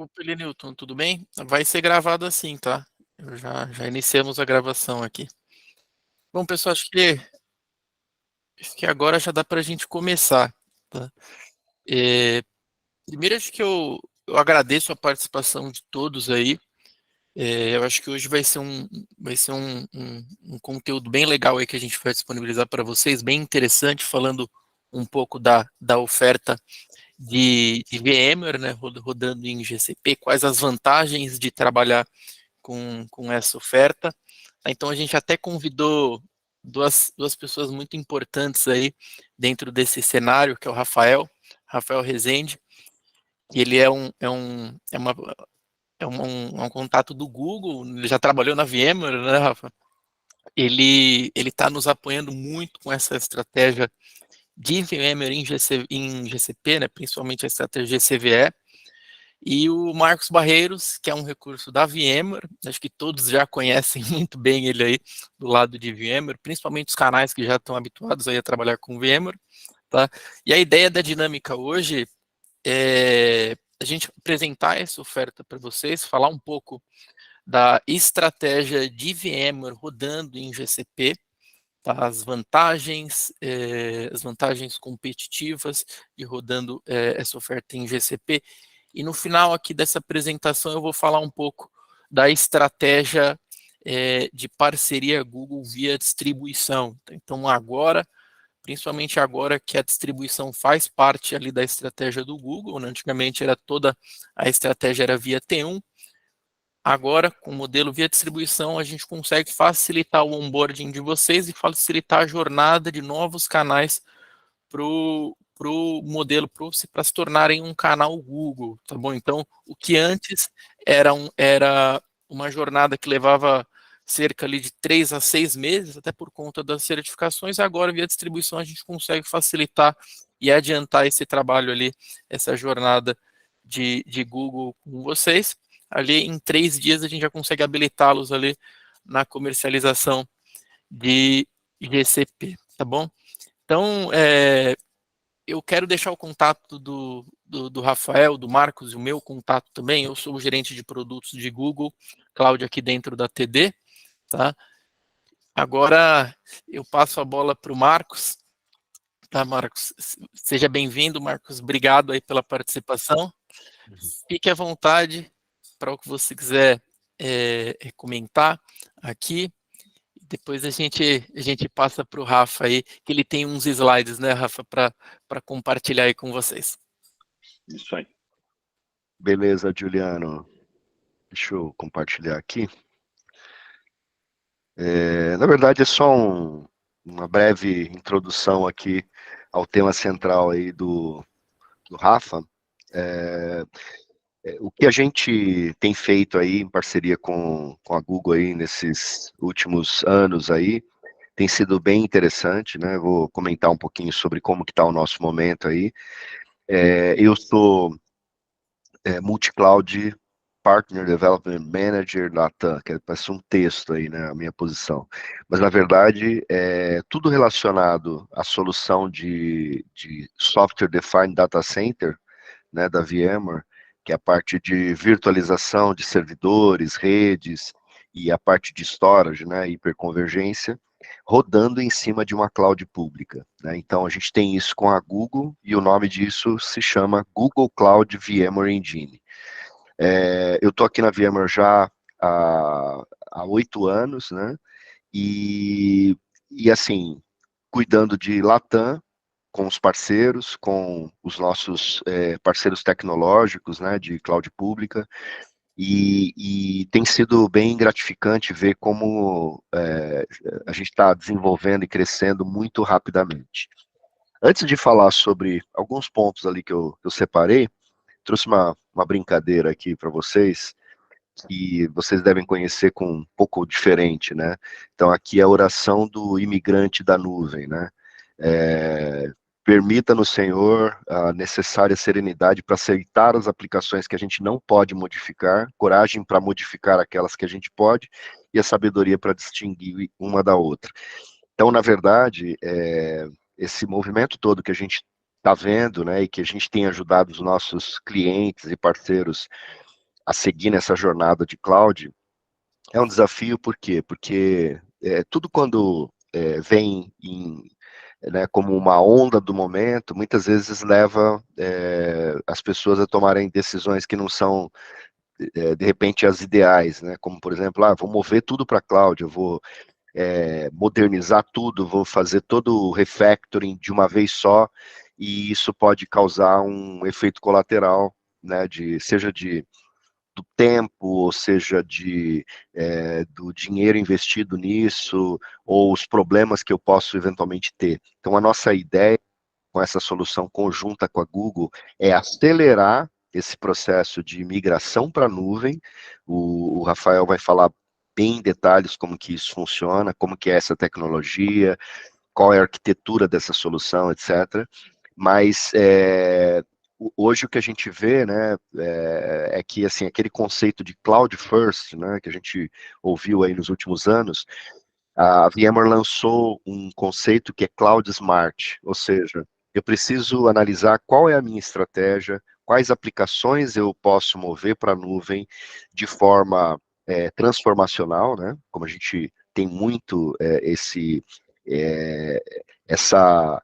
Opa, Elenilton, tudo bem? Vai ser gravado assim, tá? Já iniciamos a gravação aqui. Bom, pessoal, acho que agora já dá para a gente começar, tá? É, Primeiro, acho que eu agradeço a participação de todos aí. Eu acho que hoje vai ser um conteúdo bem legal aí que a gente vai disponibilizar para vocês, bem interessante, falando um pouco da oferta de VMware, né, rodando em GCP, quais as vantagens de trabalhar com essa oferta. Então a gente até convidou duas pessoas muito importantes aí dentro desse cenário, que é o Rafael Rezende, que ele é um contato do Google, ele já trabalhou na VMware, né, Rafa? Ele está nos apoiando muito com essa estratégia de VMware em GCP, né, principalmente a estratégia GCVE. E o Marcos Barreiros, que é um recurso da VMware, acho que todos já conhecem muito bem ele aí do lado de VMware, principalmente os canais que já estão habituados aí a trabalhar com VMware, tá? E a ideia da dinâmica hoje é a gente apresentar essa oferta para vocês, falar um pouco da estratégia de VMware rodando em GCP, tá? As vantagens competitivas de rodando essa oferta em GCP. E no final aqui dessa apresentação eu vou falar um pouco da estratégia de parceria Google via distribuição. Então agora, principalmente agora que a distribuição faz parte ali da estratégia do Google, né? Antigamente era toda a estratégia era via T1. Agora, com o modelo via distribuição, a gente consegue facilitar o onboarding de vocês e facilitar a jornada de novos canais pro modelo, para se tornarem um canal Google, tá bom? Então, o que antes era uma jornada que levava cerca ali de 3 a 6 meses, até por conta das certificações, agora, via distribuição, a gente consegue facilitar e adiantar esse trabalho ali, essa jornada de Google com vocês. Ali, em 3 dias, a gente já consegue habilitá-los ali na comercialização de GCP, tá bom? Então, eu quero deixar o contato do Rafael, do Marcos e o meu contato também. Eu sou o gerente de produtos de Google Cloud aqui dentro da TD, tá? Agora eu passo a bola para o Marcos, tá, Marcos? Seja bem-vindo, Marcos. Obrigado aí pela participação. Fique à vontade para o que você quiser comentar aqui. Depois a gente passa para o Rafa aí, que ele tem uns slides, né, Rafa, para compartilhar aí com vocês. Isso aí. Beleza, Juliano. Deixa eu compartilhar aqui. Na verdade, é só uma breve introdução aqui ao tema central aí do Rafa. O que a gente tem feito aí em parceria com a Google aí nesses últimos anos aí tem sido bem interessante, né? Vou comentar um pouquinho sobre como que está o nosso momento aí. Eu sou multi-cloud Partner Development Manager Latam, que parece um texto aí, né, a minha posição. Mas, na verdade, é tudo relacionado à solução de Software Defined Data Center, né, da VMware, que é a parte de virtualização de servidores, redes, e a parte de storage, né, hiperconvergência, rodando em cima de uma cloud pública, né? Então, a gente tem isso com a Google, e o nome disso se chama Google Cloud VMware Engine. Eu estou aqui na VMware já há 8 anos, né? E assim, cuidando de Latam, com os parceiros, com os nossos parceiros tecnológicos, né, de cloud pública, e tem sido bem gratificante ver como a gente está desenvolvendo e crescendo muito rapidamente. Antes de falar sobre alguns pontos ali que eu separei, trouxe uma brincadeira aqui para vocês, que vocês devem conhecer com um pouco diferente, né? Então, aqui é a oração do imigrante da nuvem, né? Permita-nos, Senhor, a necessária serenidade para aceitar as aplicações que a gente não pode modificar, coragem para modificar aquelas que a gente pode, e a sabedoria para distinguir uma da outra. Então, na verdade, esse movimento todo que a gente está vendo, né, e que a gente tem ajudado os nossos clientes e parceiros a seguir nessa jornada de cloud, é um desafio, por quê? Porque tudo quando vem né, como uma onda do momento, muitas vezes leva as pessoas a tomarem decisões que não são, de repente, as ideais, né? Como, por exemplo, vou mover tudo para a cloud, eu vou modernizar tudo, vou fazer todo o refactoring de uma vez só, e isso pode causar um efeito colateral, né, seja do tempo, ou seja do dinheiro investido nisso, ou os problemas que eu posso eventualmente ter. Então, a nossa ideia com essa solução conjunta com a Google é acelerar esse processo de migração para a nuvem. O Rafael vai falar bem em detalhes como que isso funciona, como que é essa tecnologia, qual é a arquitetura dessa solução, etc. Mas hoje o que a gente vê, né, é que assim, aquele conceito de cloud first, né, que a gente ouviu aí nos últimos anos, a VMware lançou um conceito que é Cloud Smart, ou seja, eu preciso analisar qual é a minha estratégia, quais aplicações eu posso mover para a nuvem de forma transformacional, né? Como a gente tem muito é, essa,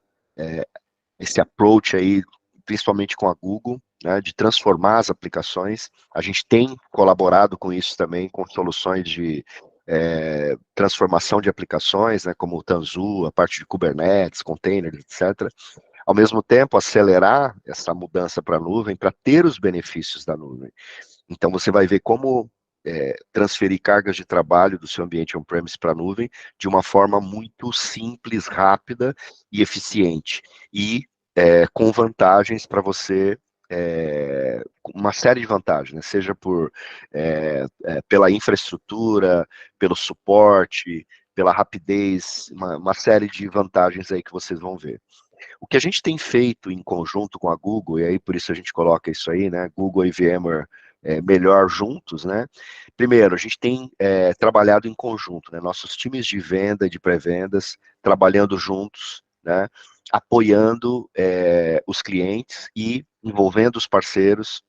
esse approach aí, principalmente com a Google, né, de transformar as aplicações. A gente tem colaborado com isso também, com soluções de transformação de aplicações, né, como o Tanzu, a parte de Kubernetes, containers, etc. Ao mesmo tempo, acelerar essa mudança para a nuvem, para ter os benefícios da nuvem. Então, você vai ver como transferir cargas de trabalho do seu ambiente on-premise para a nuvem de uma forma muito simples, rápida e eficiente. E com vantagens para você, uma série de vantagens, né? Seja pela infraestrutura, pelo suporte, pela rapidez, uma série de vantagens aí que vocês vão ver. O que a gente tem feito em conjunto com a Google, e aí por isso a gente coloca isso aí, né? Google e VMware melhor juntos, né? Primeiro, a gente tem trabalhado em conjunto, né? Nossos times de venda e de pré-vendas trabalhando juntos, né? Apoiando os clientes e envolvendo os parceiros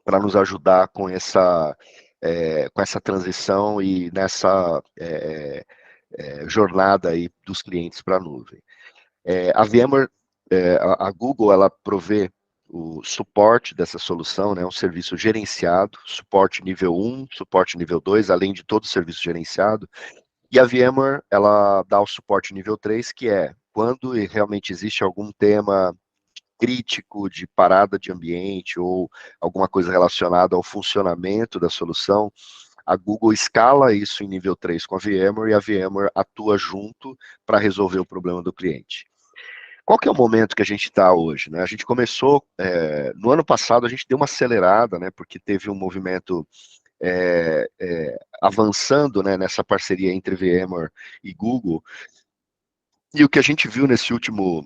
para nos ajudar com essa transição e nessa jornada aí dos clientes para a nuvem. A VMware, a Google, ela provê o suporte dessa solução, né, um serviço gerenciado, suporte nível 1, suporte nível 2, além de todo o serviço gerenciado, e a VMware, ela dá o suporte nível 3, que é quando realmente existe algum tema crítico de parada de ambiente ou alguma coisa relacionada ao funcionamento da solução, a Google escala isso em nível 3 com a VMware e a VMware atua junto para resolver o problema do cliente. Qual que é o momento que a gente está hoje, né? A gente começou, no ano passado a gente deu uma acelerada, né? Porque teve um movimento avançando, né, nessa parceria entre VMware e Google, e o que a gente viu nesse último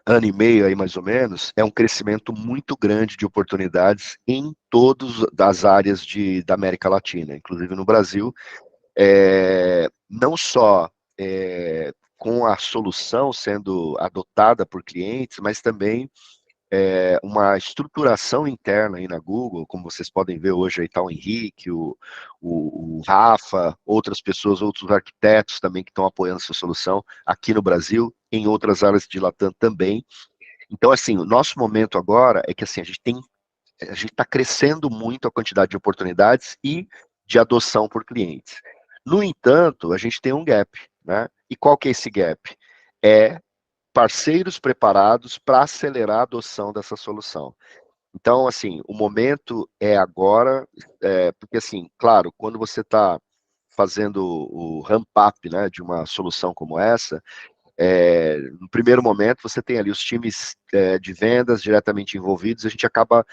ano e meio aí mais ou menos, é um crescimento muito grande de oportunidades em todas as áreas da América Latina, inclusive no Brasil, não só com a solução sendo adotada por clientes, mas também uma estruturação interna aí na Google, como vocês podem ver hoje aí está o Henrique, o Rafa, outras pessoas, outros arquitetos também que estão apoiando essa solução aqui no Brasil, em outras áreas de Latam também. Então, assim, o nosso momento agora é que assim, a gente está crescendo muito a quantidade de oportunidades e de adoção por clientes. No entanto, a gente tem um gap, né? E qual que é esse gap? É parceiros preparados para acelerar a adoção dessa solução. Então, assim, o momento é agora, porque assim, claro, quando você está fazendo o ramp-up, né, de uma solução como essa, no primeiro momento, você tem ali os times de vendas diretamente envolvidos, a gente acaba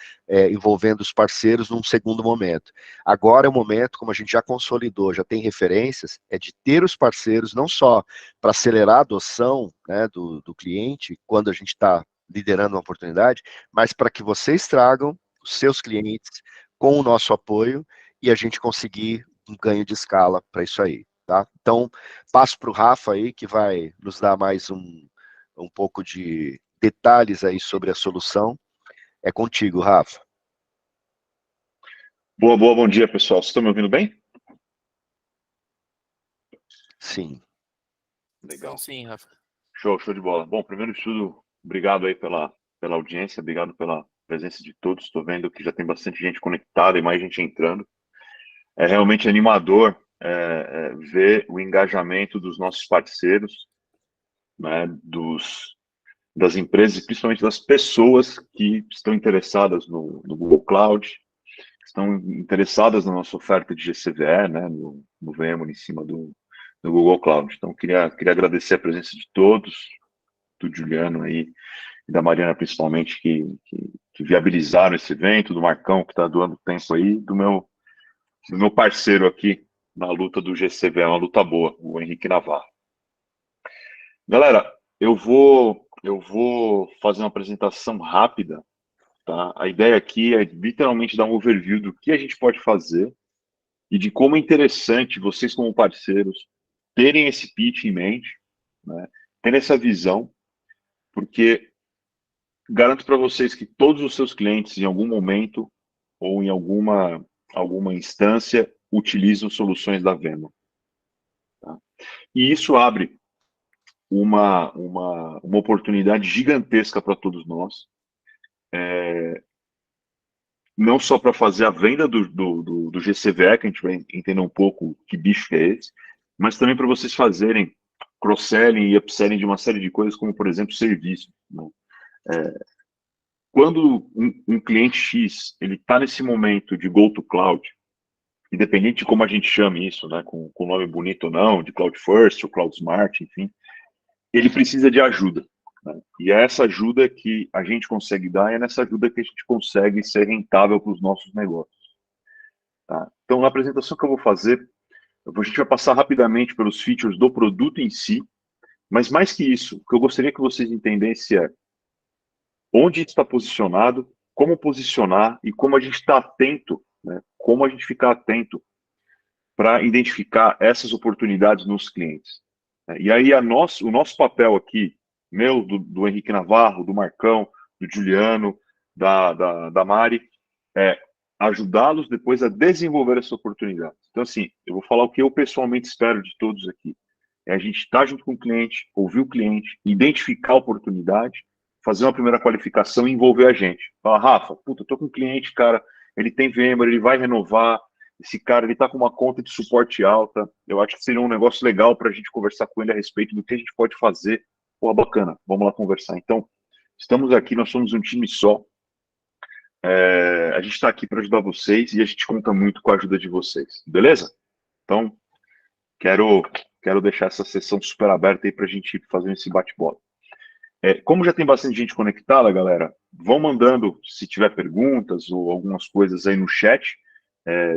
envolvendo os parceiros num segundo momento. Agora é o momento, como a gente já consolidou, já tem referências, é de ter os parceiros não só para acelerar a adoção, né, do cliente, quando a gente está liderando uma oportunidade, mas para que vocês tragam os seus clientes com o nosso apoio e a gente conseguir um ganho de escala para isso aí. Tá? Então, passo para o Rafa aí, que vai nos dar mais um pouco de detalhes aí sobre a solução. É contigo, Rafa. Bom dia, pessoal. Vocês estão me ouvindo bem? Sim. Legal. Então, sim, Rafa. Show de bola. Bom, primeiro de tudo, obrigado aí pela audiência, obrigado pela presença de todos. Estou vendo que já tem bastante gente conectada e mais gente entrando. É realmente animador ver o engajamento dos nossos parceiros, né, das empresas e principalmente das pessoas que estão interessadas no Google Cloud, estão interessadas na nossa oferta de GCVE, né, no VMware em cima do Google Cloud. Então, queria agradecer a presença de todos, do Juliano aí, e da Mariana principalmente, que viabilizaram esse evento, do Marcão, que está doando tempo aí, do meu parceiro aqui na luta do GCVE, uma luta boa, o Henrique Navarro. Galera, eu vou fazer uma apresentação rápida, tá? A ideia aqui é literalmente dar um overview do que a gente pode fazer e de como é interessante vocês, como parceiros, terem esse pitch em mente, né? Terem essa visão, porque garanto para vocês que todos os seus clientes, em algum momento ou em alguma instância, utilizam soluções da Vema. Tá? E isso abre uma oportunidade gigantesca para todos nós, não só para fazer a venda do GCVE, que a gente vai entender um pouco que bicho que é esse, mas também para vocês fazerem cross-selling e upselling de uma série de coisas, como, por exemplo, serviço. Né? Quando um cliente X ele está nesse momento de go to cloud, independente de como a gente chame isso, né, com nome bonito ou não, de cloud first ou cloud smart, enfim, ele precisa de ajuda. Né? E é essa ajuda que a gente consegue dar, e é nessa ajuda que a gente consegue ser rentável para os nossos negócios. Tá? Então, na apresentação que eu vou fazer, a gente vai passar rapidamente pelos features do produto em si, mas mais que isso, o que eu gostaria que vocês entendessem é onde está posicionado, como posicionar e como a gente está atento, né? Como a gente ficar atento para identificar essas oportunidades nos clientes. E aí o nosso papel aqui, meu, do Henrique Navarro, do Marcão, do Juliano, da Mari, é ajudá-los depois a desenvolver essa oportunidade. Então, assim, eu vou falar o que eu pessoalmente espero de todos aqui. É a gente estar junto com o cliente, ouvir o cliente, identificar a oportunidade, fazer uma primeira qualificação e envolver a gente. Falar, Rafa, puta, eu tô com um cliente, cara, ele tem VMware, ele vai renovar, esse cara, ele tá com uma conta de suporte alta, eu acho que seria um negócio legal para a gente conversar com ele a respeito do que a gente pode fazer. Pô, bacana, vamos lá conversar. Então, estamos aqui, nós somos um time só, a gente está aqui para ajudar vocês e a gente conta muito com a ajuda de vocês, beleza? Então, quero deixar essa sessão super aberta aí para a gente fazer esse bate-bola. Como já tem bastante gente conectada, galera, vão mandando se tiver perguntas ou algumas coisas aí no chat.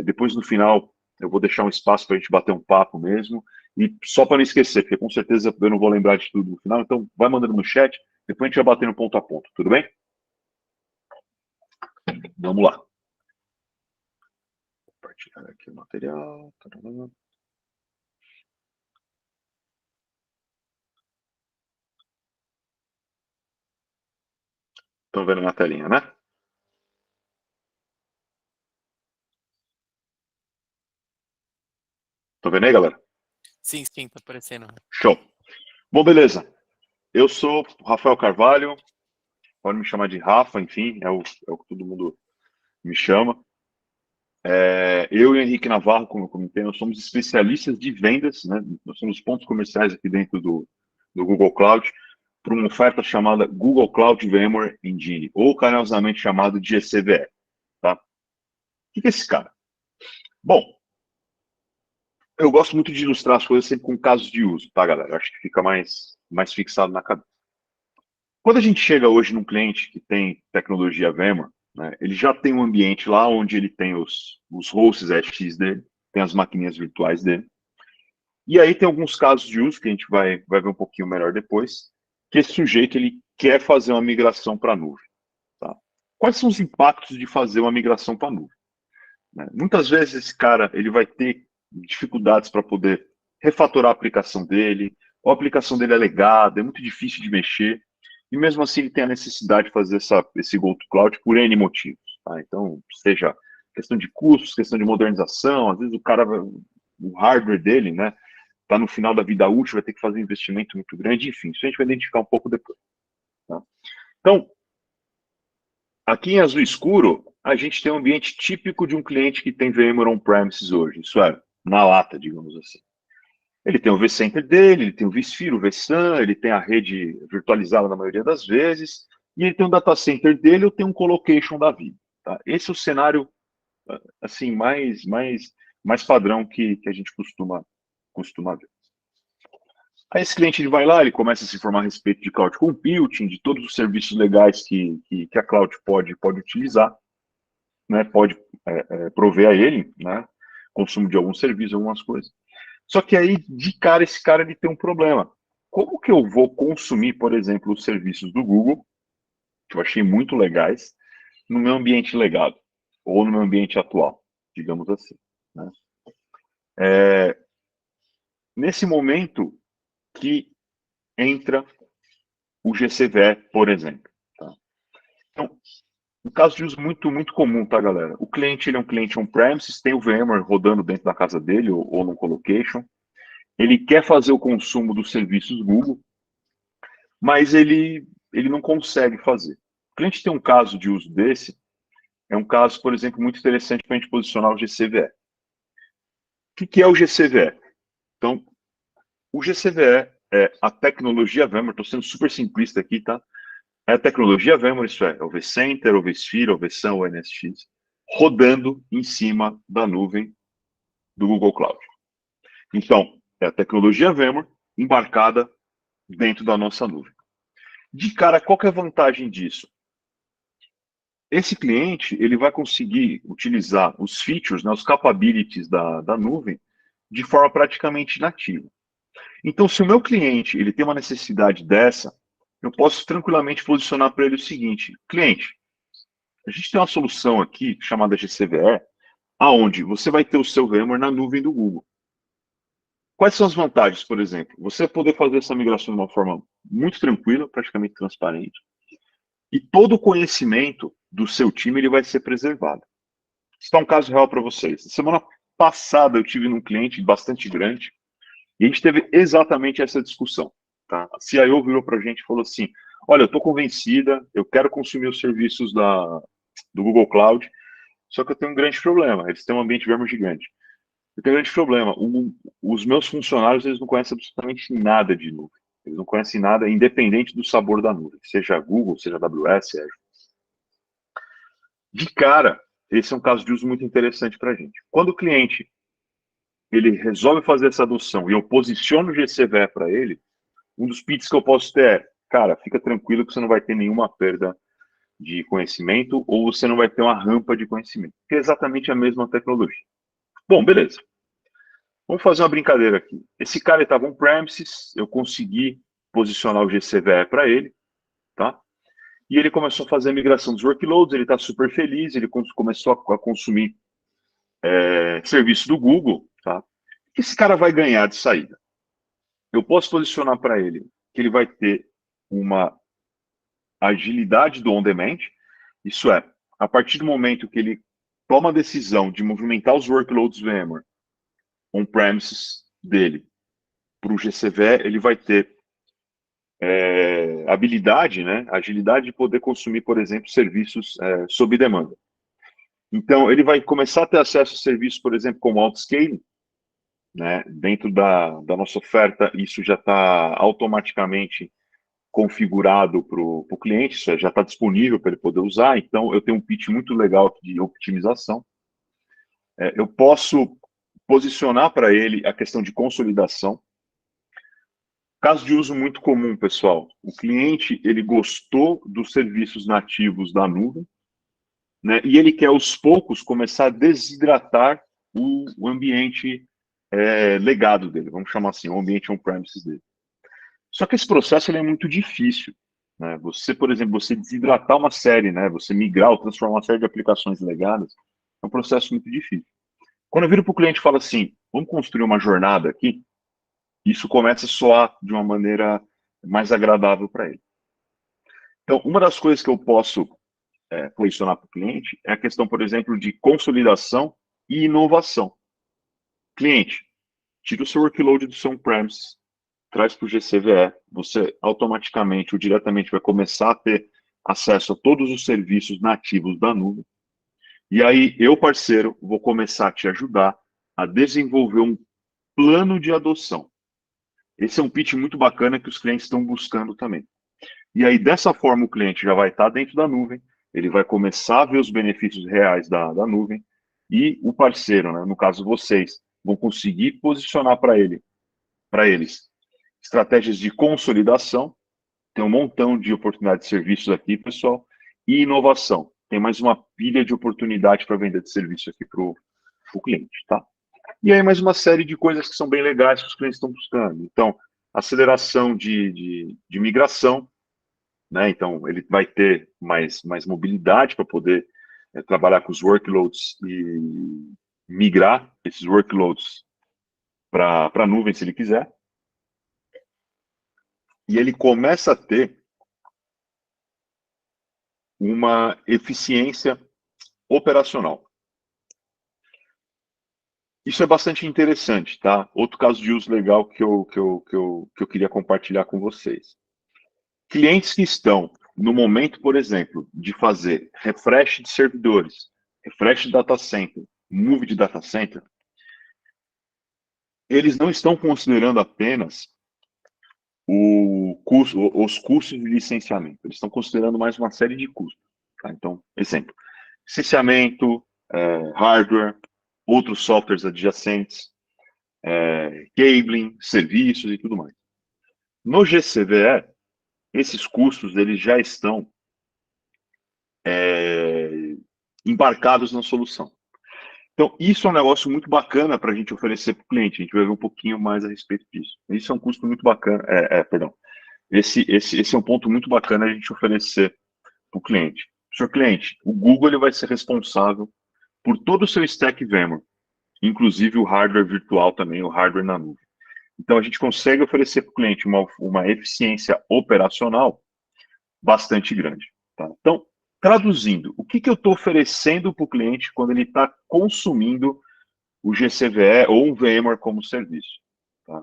Depois, no final, eu vou deixar um espaço para a gente bater um papo mesmo. E só para não esquecer, porque com certeza eu não vou lembrar de tudo no final, então vai mandando no chat, depois a gente vai batendo ponto a ponto, tudo bem? Vamos lá. Vou compartilhar aqui o material. Estão vendo na telinha, né? Estão vendo aí, galera? Sim, tá aparecendo. Show. Bom, beleza. Eu sou o Rafael Carvalho, pode me chamar de Rafa, enfim, é o que todo mundo me chama. Eu e o Henrique Navarro, como eu comentei, nós somos especialistas de vendas, né? Nós somos pontos comerciais aqui dentro do Google Cloud, para uma oferta chamada Google Cloud VMware Engine, ou carinhosamente chamado de GCVE. Tá? O que é esse cara? Bom, eu gosto muito de ilustrar as coisas sempre com casos de uso, tá, galera? Eu acho que fica mais fixado na cabeça. Quando a gente chega hoje num cliente que tem tecnologia VMware, né, ele já tem um ambiente lá onde ele tem os hosts EX dele, tem as maquininhas virtuais dele. E aí tem alguns casos de uso que a gente vai ver um pouquinho melhor depois, que esse sujeito ele quer fazer uma migração para a nuvem. Tá? Quais são os impactos de fazer uma migração para a nuvem? Né? Muitas vezes esse cara ele vai ter dificuldades para poder refatorar a aplicação dele, ou a aplicação dele é legada, é muito difícil de mexer, e mesmo assim ele tem a necessidade de fazer esse go to cloud por N motivos. Tá? Então, seja questão de custos, questão de modernização, às vezes o hardware dele, né, está no final da vida útil, vai ter que fazer um investimento muito grande, enfim, isso a gente vai identificar um pouco depois. Tá? Então, aqui em azul escuro, a gente tem um ambiente típico de um cliente que tem VMware on-premises hoje, isso é, na lata, digamos assim. Ele tem o vCenter dele, ele tem o vSphere, o vSAN, ele tem a rede virtualizada na maioria das vezes, e ele tem um data center dele ou tem um colocation da vida. Tá? Esse é o cenário assim mais padrão que a gente costuma ver. Aí esse cliente ele vai lá, ele começa a se informar a respeito de cloud computing, de todos os serviços legais que a cloud pode utilizar, né, pode prover a ele, né, consumo de algum serviço, algumas coisas. Só que aí, de cara, esse cara ele tem um problema. Como que eu vou consumir, por exemplo, os serviços do Google, que eu achei muito legais, no meu ambiente legado, ou no meu ambiente atual, digamos assim. Né? Nesse momento que entra o GCVE, por exemplo. Tá? Então, um caso de uso muito comum, tá, galera? O cliente ele é um cliente on-premises, tem o VMware rodando dentro da casa dele, ou no colocation. Ele quer fazer o consumo dos serviços Google, mas ele não consegue fazer. O cliente tem um caso de uso desse, é um caso, por exemplo, muito interessante para a gente posicionar o GCVE. O que é o GCVE? Então, o GCVE é a tecnologia VMware, estou sendo super simplista aqui, tá? É a tecnologia VMware, isso é o vCenter, o vSphere, o vSAN, o NSX, rodando em cima da nuvem do Google Cloud. Então, é a tecnologia VMware embarcada dentro da nossa nuvem. De cara, qual que é a vantagem disso? Esse cliente ele vai conseguir utilizar os features, né, os capabilities da nuvem de forma praticamente nativa. Então, se o meu cliente ele tem uma necessidade dessa, eu posso tranquilamente posicionar para ele o seguinte: cliente, a gente tem uma solução aqui chamada GCVE, aonde você vai ter o seu VMware na nuvem do Google. Quais são as vantagens, por exemplo? Você poder fazer essa migração de uma forma muito tranquila, praticamente transparente, e todo o conhecimento do seu time ele vai ser preservado. Vou citar um caso real para vocês. Semana passada eu tive num cliente bastante grande e a gente teve exatamente essa discussão. Tá? A CIO virou para a gente e falou assim: olha, eu estou convencida, eu quero consumir os serviços do Google Cloud, só que eu tenho um grande problema. Eles têm um ambiente VMware gigante. Eu tenho um grande problema. Os meus funcionários eles não conhecem absolutamente nada de nuvem. Eles não conhecem nada, independente do sabor da nuvem, seja Google, seja AWS, seja. De cara, esse é um caso de uso muito interessante para a gente. Quando o cliente ele resolve fazer essa adoção e eu posiciono o GCVE para ele, um dos pitches que eu posso ter é: cara, fica tranquilo que você não vai ter nenhuma perda de conhecimento ou você não vai ter uma rampa de conhecimento, que é exatamente a mesma tecnologia. Bom, beleza. Vamos fazer uma brincadeira aqui. Esse cara estava on-premises, eu consegui posicionar o GCVE para ele, tá? E ele começou a fazer a migração dos workloads, ele está super feliz, ele começou a consumir serviço do Google, tá? O que esse cara vai ganhar de saída? Eu posso posicionar para ele que ele vai ter uma agilidade do on-demand, isso é, a partir do momento que ele toma a decisão de movimentar os workloads VMware on-premises dele para o GCVE, ele vai ter habilidade, né, agilidade de poder consumir, por exemplo, serviços sob demanda. Então, ele vai começar a ter acesso a serviços, por exemplo, como autoscaling, né, dentro da nossa oferta, isso já está automaticamente configurado para o cliente, isso já está disponível para ele poder usar, então eu tenho um pitch muito legal de optimização. Eu posso posicionar para ele a questão de consolidação. Caso de uso muito comum, pessoal, o cliente ele gostou dos serviços nativos da nuvem, né, e ele quer aos poucos começar a desidratar o ambiente legado dele, vamos chamar assim, o ambiente on-premises dele. Só que esse processo ele é muito difícil. Né? Você, por exemplo, você desidratar uma série, né? Você migrar ou transformar uma série de aplicações legadas, é um processo muito difícil. Quando eu viro para o cliente e falo assim, vamos construir uma jornada aqui, isso começa a soar de uma maneira mais agradável para ele. Então, uma das coisas que eu posso posicionar para o cliente é a questão, por exemplo, de consolidação e inovação. Cliente, tira o seu workload do seu on-premise, traz para o GCVE, você automaticamente ou diretamente vai começar a ter acesso a todos os serviços nativos da nuvem. E aí, eu, parceiro, vou começar a te ajudar a desenvolver um plano de adoção. Esse é um pitch muito bacana que os clientes estão buscando também. E aí, dessa forma, o cliente já vai estar dentro da nuvem, ele vai começar a ver os benefícios reais da nuvem, e o parceiro, né, no caso vocês, vão conseguir posicionar para eles estratégias de consolidação. Tem um montão de oportunidades de serviços aqui, pessoal, e inovação. Tem mais uma pilha de oportunidade para venda de serviço aqui para o cliente, tá? E aí mais uma série de coisas que são bem legais que os clientes estão buscando. Então, aceleração de migração, né? Então, ele vai ter mais mobilidade para poder trabalhar com os workloads e migrar esses workloads para a nuvem, se ele quiser. E ele começa a ter uma eficiência operacional. Isso é bastante interessante, tá? Outro caso de uso legal que eu queria compartilhar com vocês. Clientes que estão no momento, por exemplo, de fazer refresh de servidores, refresh de data center, move de data center, eles não estão considerando apenas os custos de licenciamento, eles estão considerando mais uma série de custos. Tá? Então, exemplo, licenciamento, hardware, outros softwares adjacentes, cabling, serviços e tudo mais. No GCVE, esses custos eles já estão embarcados na solução. Então, isso é um negócio muito bacana para a gente oferecer para o cliente. A gente vai ver um pouquinho mais a respeito disso. Isso é um custo muito bacana. Esse é um ponto muito bacana a gente oferecer para o cliente. Senhor cliente, o Google ele vai ser responsável por todo o seu stack VMware, inclusive o hardware virtual também, o hardware na nuvem. Então, a gente consegue oferecer para o cliente uma eficiência operacional bastante grande. Tá? Então, traduzindo, o que eu estou oferecendo para o cliente quando ele está consumindo o GCVE ou um VMware como serviço? Tá?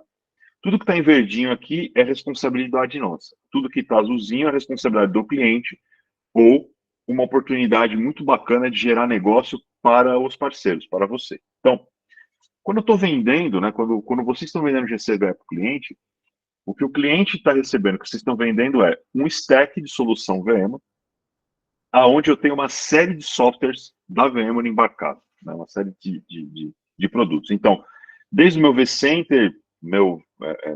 Tudo que está em verdinho aqui é responsabilidade nossa. Tudo que está azulzinho é responsabilidade do cliente ou uma oportunidade muito bacana de gerar negócio para os parceiros, para você. Então, quando eu estou vendendo, né, quando vocês estão vendendo GCVE para o cliente, o que o cliente está recebendo, o que vocês estão vendendo é um stack de solução VMware, aonde eu tenho uma série de softwares da VMware embarcado, né, uma série de produtos. Então, desde o meu vCenter, meu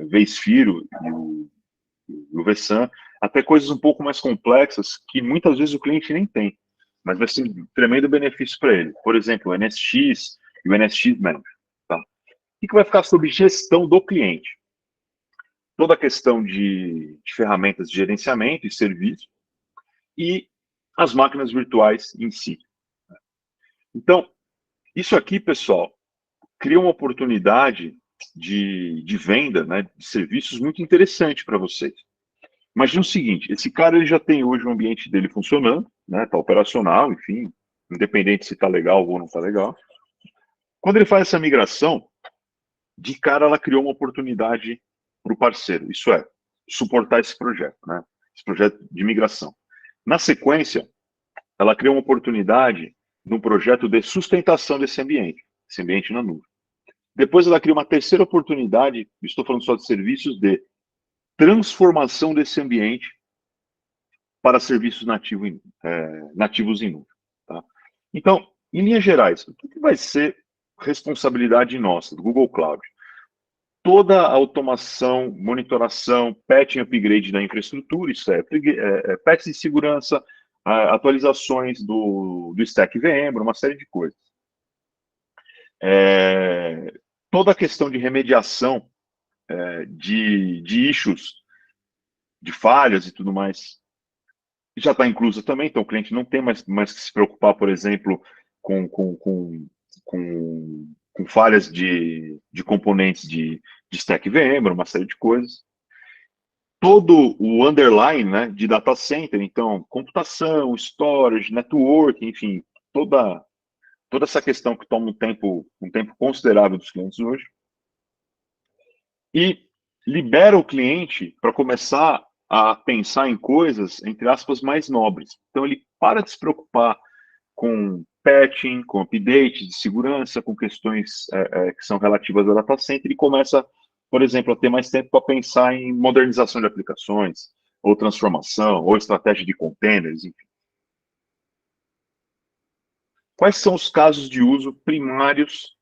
vSphere e o vSAN, até coisas um pouco mais complexas que muitas vezes o cliente nem tem, mas vai ser um tremendo benefício para ele. Por exemplo, o NSX e o NSX Manager. Tá? O que vai ficar sob gestão do cliente? Toda a questão de ferramentas de gerenciamento e serviço e as máquinas virtuais em si. Então, isso aqui, pessoal, cria uma oportunidade de venda, né, de serviços muito interessante para vocês. Imagina o seguinte, esse cara ele já tem hoje o ambiente dele funcionando, né, tá operacional, enfim, independente se está legal ou não está legal. Quando ele faz essa migração, de cara ela criou uma oportunidade para o parceiro, isso é, suportar esse projeto, né, esse projeto de migração. Na sequência, ela criou uma oportunidade no projeto de sustentação desse ambiente na nuvem. Depois ela cria uma terceira oportunidade, estou falando só de serviços de transformação desse ambiente para serviços nativos em nuvem. Tá? Então, em linhas gerais, o que vai ser responsabilidade nossa, do Google Cloud? Toda a automação, monitoração, patch e upgrade da infraestrutura, isso patch de segurança, atualizações do stack VMware, uma série de coisas. Toda a questão de remediação de issues, de falhas e tudo mais, já está inclusa também, então o cliente não tem mais que se preocupar, por exemplo, com falhas de componentes de stack VMware, uma série de coisas. todo o underline, né, de data center, então, computação, storage, network, enfim, toda essa questão que toma um tempo considerável dos clientes hoje, e libera o cliente para começar a pensar em coisas, entre aspas, mais nobres. Então, ele para de se preocupar com patching, com update de segurança, com questões que são relativas ao data center, e começa, por exemplo, a ter mais tempo para pensar em modernização de aplicações, ou transformação, ou estratégia de containers, enfim. Quais são os casos de uso primários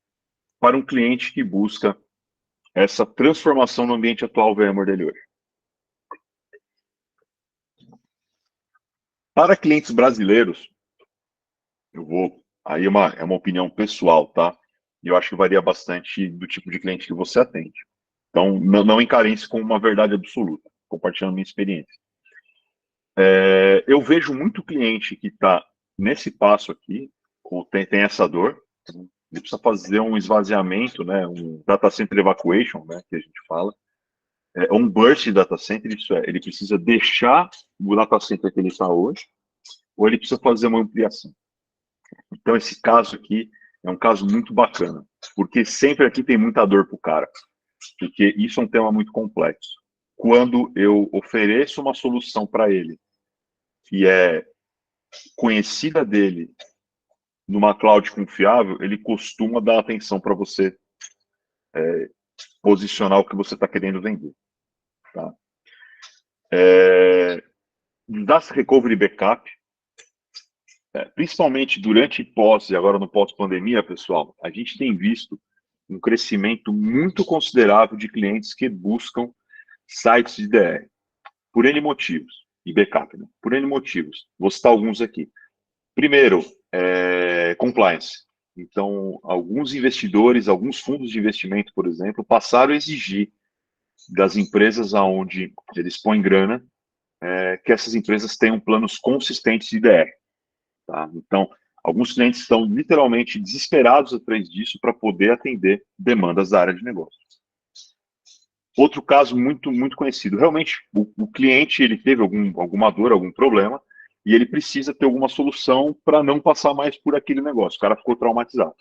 para um cliente que busca essa transformação no ambiente atual VMware dele hoje? Para clientes brasileiros, aí é uma opinião pessoal, tá? E eu acho que varia bastante do tipo de cliente que você atende. Então, não encare isso como uma verdade absoluta, compartilhando minha experiência. Eu vejo muito cliente que está nesse passo aqui, tem essa dor, ele precisa fazer um esvaziamento, né, um data center evacuation, né, que a gente fala, um burst de data center, isso é, ele precisa deixar o data center que ele está hoje, ou ele precisa fazer uma ampliação. Então, esse caso aqui é um caso muito bacana, porque sempre aqui tem muita dor para o cara, porque isso é um tema muito complexo. Quando eu ofereço uma solução para ele, que é conhecida dele, numa cloud confiável, ele costuma dar atenção para você posicionar o que você está querendo vender. Tá? Das recovery backup, principalmente durante e pós, e agora no pós-pandemia, pessoal, a gente tem visto um crescimento muito considerável de clientes que buscam sites de DR, por N motivos, e backup, né? Por N motivos. Vou citar alguns aqui. Primeiro, compliance. Então, alguns investidores, alguns fundos de investimento, por exemplo, passaram a exigir das empresas aonde eles põem grana, que essas empresas tenham planos consistentes de DR. Tá? Então, alguns clientes estão literalmente desesperados atrás disso para poder atender demandas da área de negócio. Outro caso muito, muito conhecido. Realmente, o cliente ele teve alguma dor, algum problema, e ele precisa ter alguma solução para não passar mais por aquele negócio. O cara ficou traumatizado.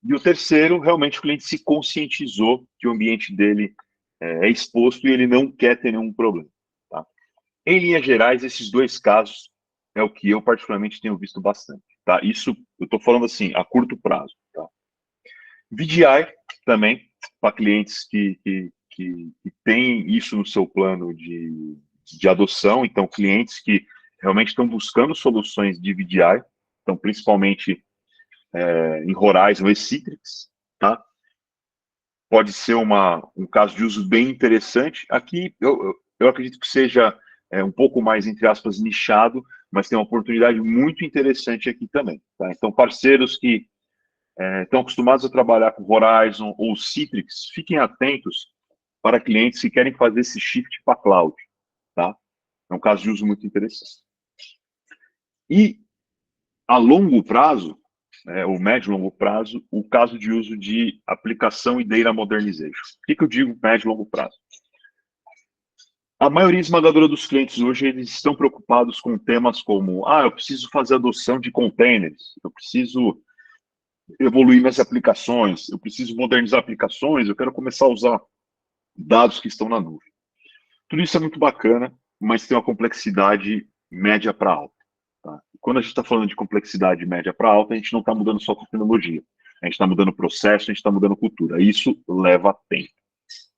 E o terceiro, realmente o cliente se conscientizou que o ambiente dele é exposto e ele não quer ter nenhum problema. Tá? Em linhas gerais, esses dois casos é o que eu particularmente tenho visto bastante. Tá? Isso eu estou falando assim, a curto prazo. Tá? VDI também, para clientes que têm isso no seu plano de adoção, então clientes que realmente estão buscando soluções de VDI, então principalmente em Horizon e Citrix, tá? Pode ser um caso de uso bem interessante. Aqui eu acredito que seja um pouco mais, entre aspas, nichado, mas tem uma oportunidade muito interessante aqui também. Tá? Então, parceiros que estão acostumados a trabalhar com Horizon ou Citrix, fiquem atentos para clientes que querem fazer esse shift para cloud. Tá? É um caso de uso muito interessante. E, a longo prazo, ou médio e longo prazo, o caso de uso de aplicação e data modernization. O que eu digo médio e longo prazo? A maioria esmagadora dos clientes hoje, eles estão preocupados com temas como, eu preciso fazer adoção de containers, eu preciso evoluir minhas aplicações, eu preciso modernizar aplicações, eu quero começar a usar dados que estão na nuvem. Tudo isso é muito bacana, mas tem uma complexidade média para alta. Tá? Quando a gente está falando de complexidade média para alta, a gente não está mudando só tecnologia. A gente está mudando processo, a gente está mudando cultura. Isso leva tempo.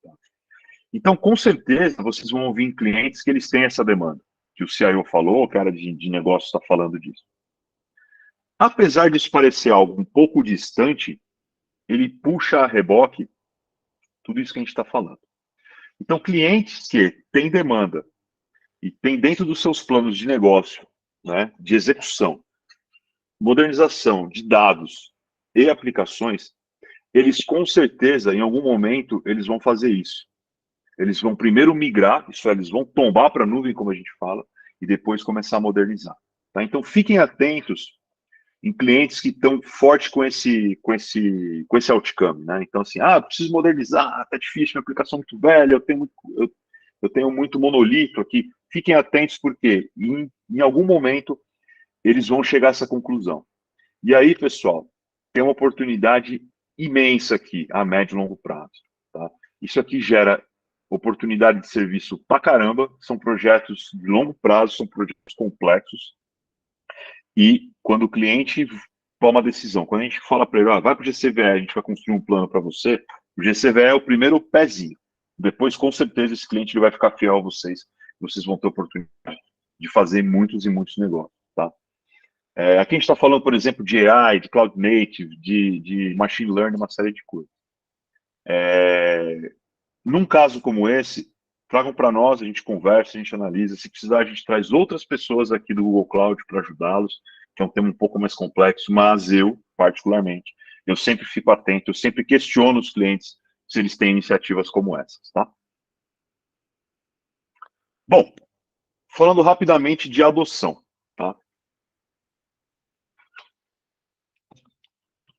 Tá? Então, com certeza, vocês vão ouvir em clientes que eles têm essa demanda. Que o CIO falou, que a área de negócio está falando disso. Apesar disso parecer algo um pouco distante, ele puxa a reboque tudo isso que a gente está falando. Então, clientes que têm demanda e têm dentro dos seus planos de negócio, né, de execução, modernização de dados e aplicações, eles com certeza, em algum momento, eles vão fazer isso. Eles vão primeiro migrar, isso é, eles vão tombar para a nuvem, como a gente fala, e depois começar a modernizar. Tá? Então, fiquem atentos em clientes que estão forte com esse outcome, né? Então, assim, preciso modernizar, tá difícil, minha aplicação é muito velha, eu eu tenho muito monolito aqui. Fiquem atentos, porque em algum momento eles vão chegar a essa conclusão. E aí, pessoal, tem uma oportunidade imensa aqui, a médio e longo prazo. Tá? Isso aqui gera oportunidade de serviço pra caramba, são projetos de longo prazo, são projetos complexos, e quando o cliente toma a decisão, quando a gente fala para ele, vai para o GCVE, a gente vai construir um plano para você, o GCVE é o primeiro pezinho. Depois, com certeza, esse cliente ele vai ficar fiel a vocês, vocês vão ter oportunidade de fazer muitos e muitos negócios. Tá? Aqui a gente está falando, por exemplo, de AI, de Cloud Native, de Machine Learning, uma série de coisas. Num caso como esse, tragam para nós, a gente conversa, a gente analisa. Se precisar, a gente traz outras pessoas aqui do Google Cloud para ajudá-los, que é um tema um pouco mais complexo, mas eu, particularmente, eu sempre fico atento, eu sempre questiono os clientes se eles têm iniciativas como essas, tá? Bom, falando rapidamente de adoção, tá?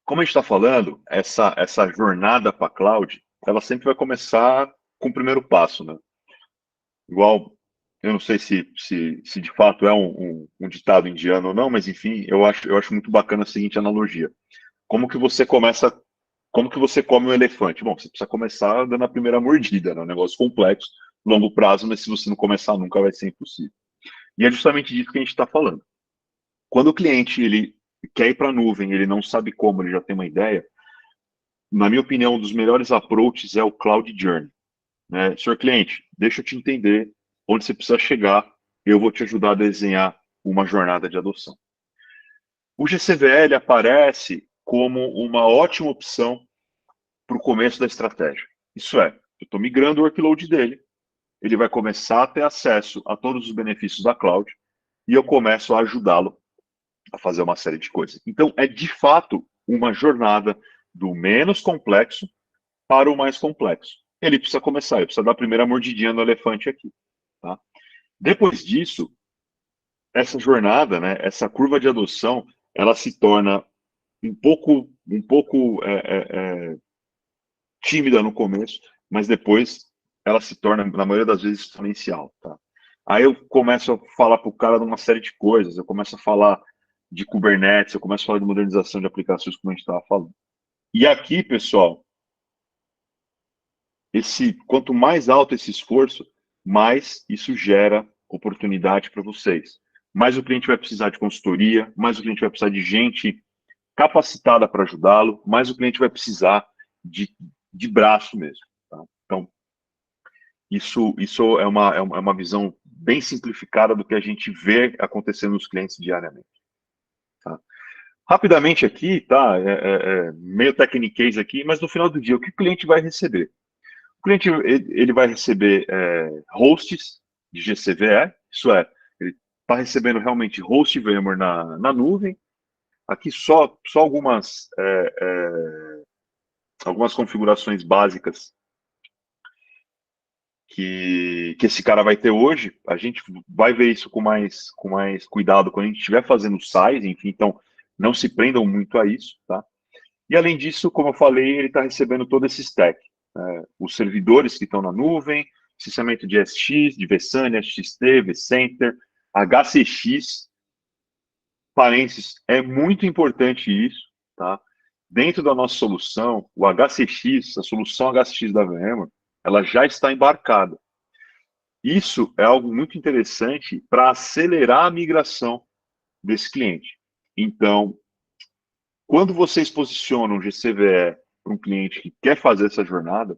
Como a gente está falando, essa jornada para a cloud, ela sempre vai começar com o primeiro passo, né? Igual, eu não sei se de fato é um ditado indiano ou não, mas enfim, eu acho muito bacana a seguinte analogia. Como que você come um elefante? Bom, você precisa começar dando a primeira mordida, né? Um negócio complexo, longo prazo, mas se você não começar nunca vai ser impossível. E é justamente disso que a gente está falando. Quando o cliente ele quer ir para a nuvem, ele não sabe como, ele já tem uma ideia, na minha opinião, um dos melhores approaches é o Cloud Journey. Né? Senhor cliente, deixa eu te entender onde você precisa chegar, eu vou te ajudar a desenhar uma jornada de adoção. O GCVL aparece como uma ótima opção para o começo da estratégia. Isso é, eu estou migrando o workload dele, ele vai começar a ter acesso a todos os benefícios da cloud e eu começo a ajudá-lo a fazer uma série de coisas. Então, é de fato uma jornada do menos complexo para o mais complexo. Ele precisa começar, ele precisa dar a primeira mordidinha no elefante aqui. Tá? Depois disso, essa jornada, né, essa curva de adoção, ela se torna um pouco tímida no começo, mas depois ela se torna, na maioria das vezes, exponencial. Tá? Aí eu começo a falar para o cara de uma série de coisas, eu começo a falar de Kubernetes, eu começo a falar de modernização de aplicações, como a gente estava falando. E aqui, pessoal, quanto mais alto esse esforço, mais isso gera oportunidade para vocês. Mais o cliente vai precisar de consultoria, mais o cliente vai precisar de gente capacitada para ajudá-lo, mais o cliente vai precisar de braço mesmo. Tá? Então, isso é uma visão bem simplificada do que a gente vê acontecendo nos clientes diariamente. Tá? Rapidamente aqui, tá? Meio techniquez aqui, mas no final do dia, o que o cliente vai receber? O cliente ele vai receber hosts de GCVE, isso é, ele está recebendo realmente host VMware na nuvem. Aqui só algumas configurações básicas que esse cara vai ter hoje. A gente vai ver isso com mais cuidado quando a gente estiver fazendo size, enfim, então não se prendam muito a isso, tá? E além disso, como eu falei, ele está recebendo todo esse stack. Os servidores que estão na nuvem, processamento de SX, de vSAN, SXT, vCenter, HCX, parênteses, é muito importante isso, tá? Dentro da nossa solução, o HCX, a solução HCX da VMware, ela já está embarcada. Isso é algo muito interessante para acelerar a migração desse cliente. Então, quando vocês posicionam o GCVE para um cliente que quer fazer essa jornada,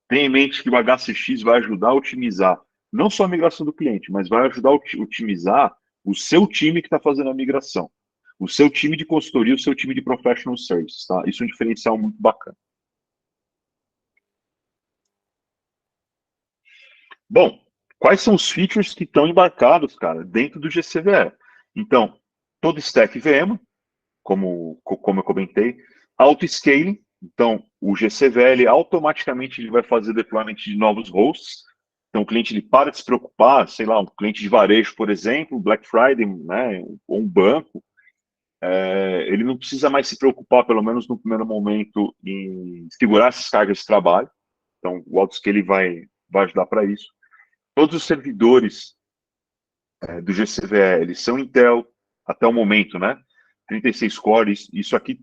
tenha em mente que o HCX vai ajudar a otimizar não só a migração do cliente, mas vai ajudar a otimizar o seu time que está fazendo a migração, o seu time de consultoria, o seu time de professional services. Tá? Isso é um diferencial muito bacana. Bom, quais são os features que estão embarcados, cara, dentro do GCVE? Então, todo stack VM, como eu comentei, auto-scaling, então o GCVE automaticamente ele vai fazer deployment de novos hosts, então o cliente ele para de se preocupar, sei lá, um cliente de varejo, por exemplo, Black Friday, né, ou um banco, ele não precisa mais se preocupar, pelo menos no primeiro momento, em segurar essas cargas de trabalho, então o auto-scaling vai ajudar para isso. todos os servidores do GCVE, eles são Intel até o momento, né? 36 cores, isso aqui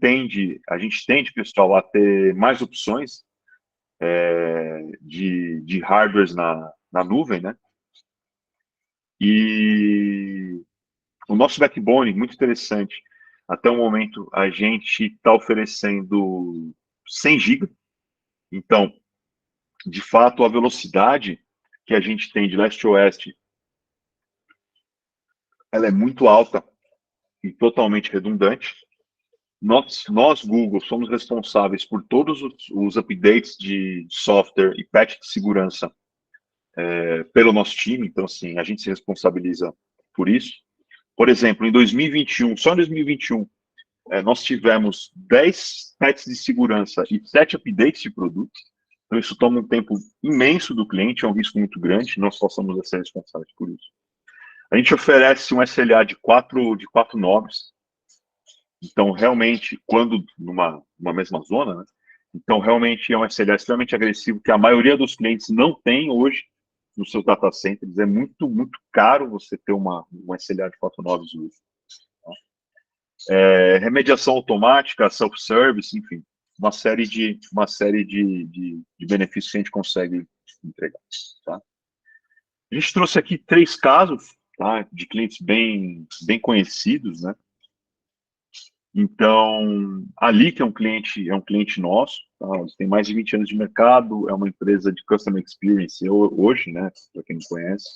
a gente tende, pessoal, a ter mais opções de hardwares na nuvem, né? E o nosso backbone, muito interessante. Até o momento, a gente está oferecendo 100 GB. Então, de fato, a velocidade que a gente tem de leste a oeste, ela é muito alta e totalmente redundante. Nós, Google, somos responsáveis por todos os updates de software e patch de segurança pelo nosso time. Então, assim, a gente se responsabiliza por isso. Por exemplo, em 2021, só em 2021, nós tivemos 10 patches de segurança e 7 updates de produtos. Então, isso toma um tempo imenso do cliente, é um risco muito grande, nós só somos ser responsáveis por isso. A gente oferece um SLA de 4 nobres. Então, realmente, quando numa mesma zona, né? Então, realmente é um SLA extremamente agressivo, que a maioria dos clientes não tem hoje nos seus data centers. É muito, muito caro você ter um SLA de 4 nobres hoje. Remediação automática, self-service, enfim, uma série de benefícios que a gente consegue entregar. Tá? A gente trouxe aqui 3 casos, tá, de clientes bem conhecidos, né? Então, a Leak é um cliente nosso, tá? Eles têm mais de 20 anos de mercado, é uma empresa de Customer Experience hoje, né? Para quem não conhece,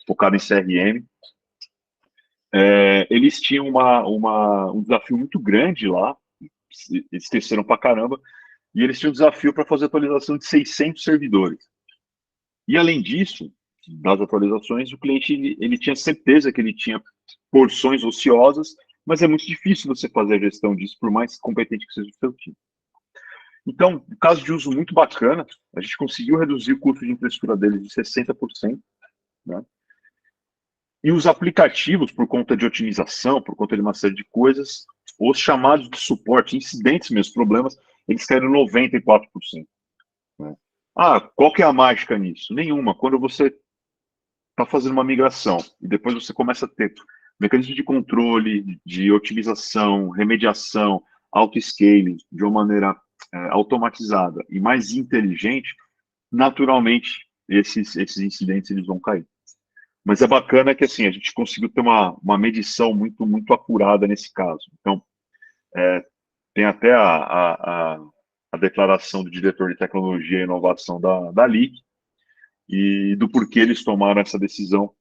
focada em CRM. Eles tinham um desafio muito grande lá, eles cresceram pra caramba, e eles tinham um desafio para fazer atualização de 600 servidores. E além disso, das atualizações, o cliente ele tinha certeza que ele tinha porções ociosas, mas é muito difícil você fazer a gestão disso, por mais competente que seja o seu time. Então, no caso de uso muito bacana, a gente conseguiu reduzir o custo de infraestrutura deles de 60%, né? E os aplicativos, por conta de otimização, por conta de uma série de coisas, os chamados de suporte, incidentes mesmo, problemas, eles caíram 94%. Né? Qual que é a mágica nisso? Nenhuma. Quando você está fazendo uma migração e depois você começa a ter mecanismo de controle, de otimização, remediação, auto-scaling, de uma maneira automatizada e mais inteligente, naturalmente esses incidentes eles vão cair. Mas é bacana que assim a gente conseguiu ter uma medição muito, muito apurada nesse caso. Então, tem até a declaração do diretor de tecnologia e inovação da Leak e do porquê eles tomaram essa decisão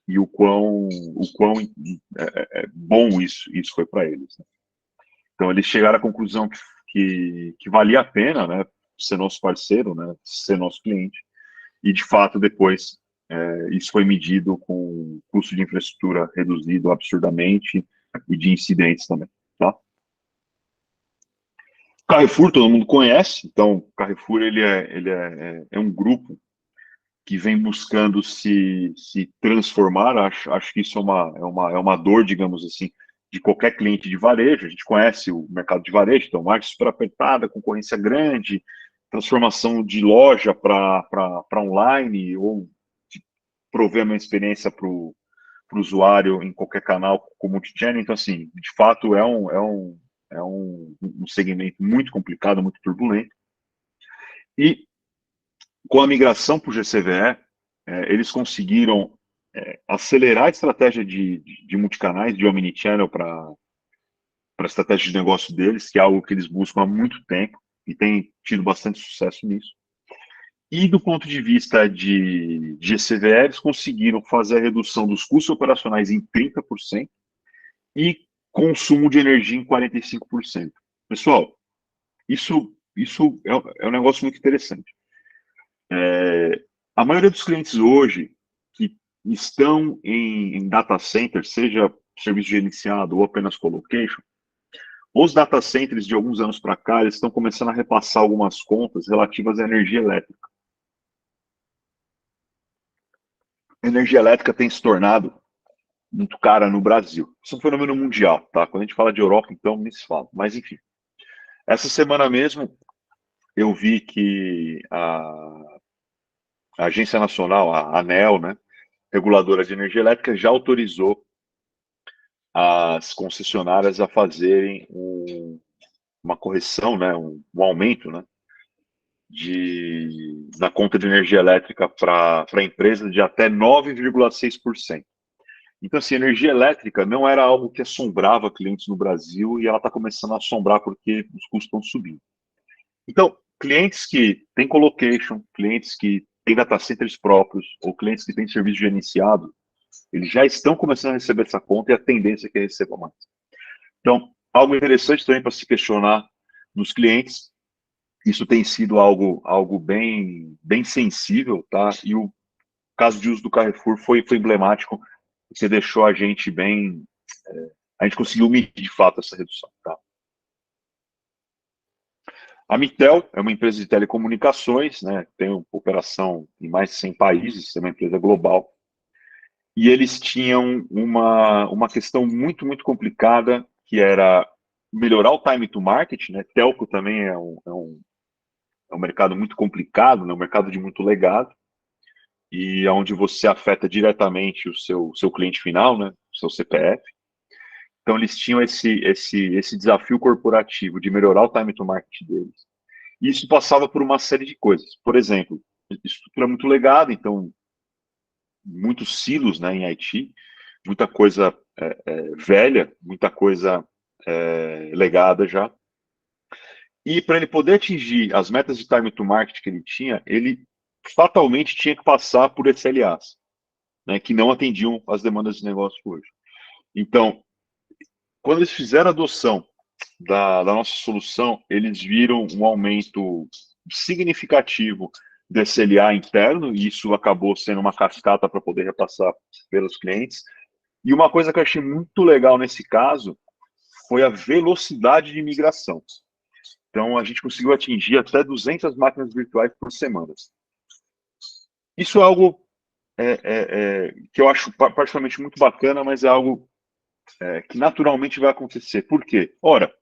e o quão bom isso foi para eles. Né? Então, eles chegaram à conclusão que valia a pena, né, ser nosso parceiro, né, ser nosso cliente, e de fato depois isso foi medido com custo de infraestrutura reduzido absurdamente e de incidentes também. Tá? Carrefour todo mundo conhece, então Carrefour ele é um grupo que vem buscando se transformar. Acho que isso é uma dor, digamos assim, de qualquer cliente de varejo. A gente conhece o mercado de varejo, então marca super apertada, concorrência grande, transformação de loja para online, ou de prover uma experiência para o usuário em qualquer canal com multichannel. Então, assim, de fato, é um segmento muito complicado, muito turbulento. E com a migração para o GCVE, eles conseguiram acelerar a estratégia de multicanais, de omnichannel para a estratégia de negócio deles, que é algo que eles buscam há muito tempo e têm tido bastante sucesso nisso. E do ponto de vista de GCVE, eles conseguiram fazer a redução dos custos operacionais em 30% e consumo de energia em 45%. Pessoal, isso é um negócio muito interessante. A maioria dos clientes hoje que estão em data center, seja serviço gerenciado ou apenas colocation, os data centers de alguns anos para cá, eles estão começando a repassar algumas contas relativas à energia elétrica. A energia elétrica tem se tornado muito cara no Brasil. Isso é um fenômeno mundial, tá? Quando a gente fala de Europa, então, nem se fala. Mas, enfim. Essa semana mesmo, eu vi que a Agência Nacional, a ANEEL, né, reguladora de energia elétrica, já autorizou as concessionárias a fazerem uma correção, né, um aumento, né, da conta de energia elétrica para a empresa de até 9,6%. Então, assim, energia elétrica não era algo que assombrava clientes no Brasil e ela está começando a assombrar porque os custos estão subindo. Então, clientes que têm colocation, clientes que têm data centers próprios ou clientes que têm serviço gerenciado, eles já estão começando a receber essa conta e a tendência é que receba mais. Então, algo interessante também para se questionar nos clientes, isso tem sido algo bem sensível, tá? E o caso de uso do Carrefour foi emblemático, porque deixou a gente bem... a gente conseguiu medir de fato essa redução, tá? A Mitel é uma empresa de telecomunicações, né? Tem operação em mais de 100 países, é uma empresa global. E eles tinham uma questão muito complicada, que era melhorar o time to market, né? Telco também é um mercado muito complicado, né? Um mercado de muito legado, e onde você afeta diretamente o seu cliente final, né? O seu CPF. Então, eles tinham esse desafio corporativo de melhorar o time to market deles. E isso passava por uma série de coisas. Por exemplo, estrutura muito legada, então, muitos silos, né, em IT, muita coisa velha, muita coisa legada já. E para ele poder atingir as metas de time to market que ele tinha, ele fatalmente tinha que passar por SLAs, né, que não atendiam as demandas de negócio hoje. Então, quando eles fizeram a adoção da nossa solução, eles viram um aumento significativo do SLA interno, e isso acabou sendo uma cascata para poder repassar pelos clientes. E uma coisa que eu achei muito legal nesse caso foi a velocidade de migração. Então, a gente conseguiu atingir até 200 máquinas virtuais por semana. Isso é algo que eu acho particularmente muito bacana, mas é algo que naturalmente vai acontecer. Por quê? Ora,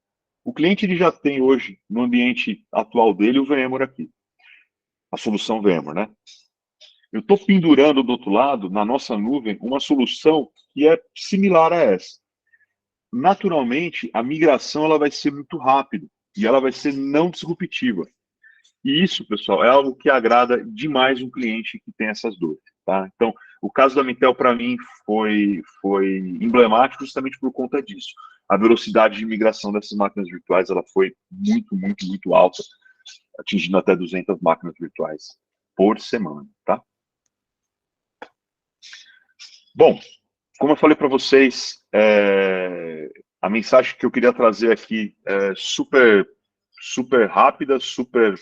o cliente ele já tem hoje, no ambiente atual dele, o VMware aqui. A solução VMware, né? Eu estou pendurando do outro lado, na nossa nuvem, uma solução que é similar a essa. Naturalmente, a migração ela vai ser muito rápida e ela vai ser não disruptiva. E isso, pessoal, é algo que agrada demais um cliente que tem essas dores. Tá? Então, o caso da Mitel, para mim, foi emblemático justamente por conta disso. A velocidade de migração dessas máquinas virtuais ela foi muito alta, atingindo até 200 máquinas virtuais por semana. Tá? Bom, como eu falei para vocês, a mensagem que eu queria trazer aqui é super rápida, super...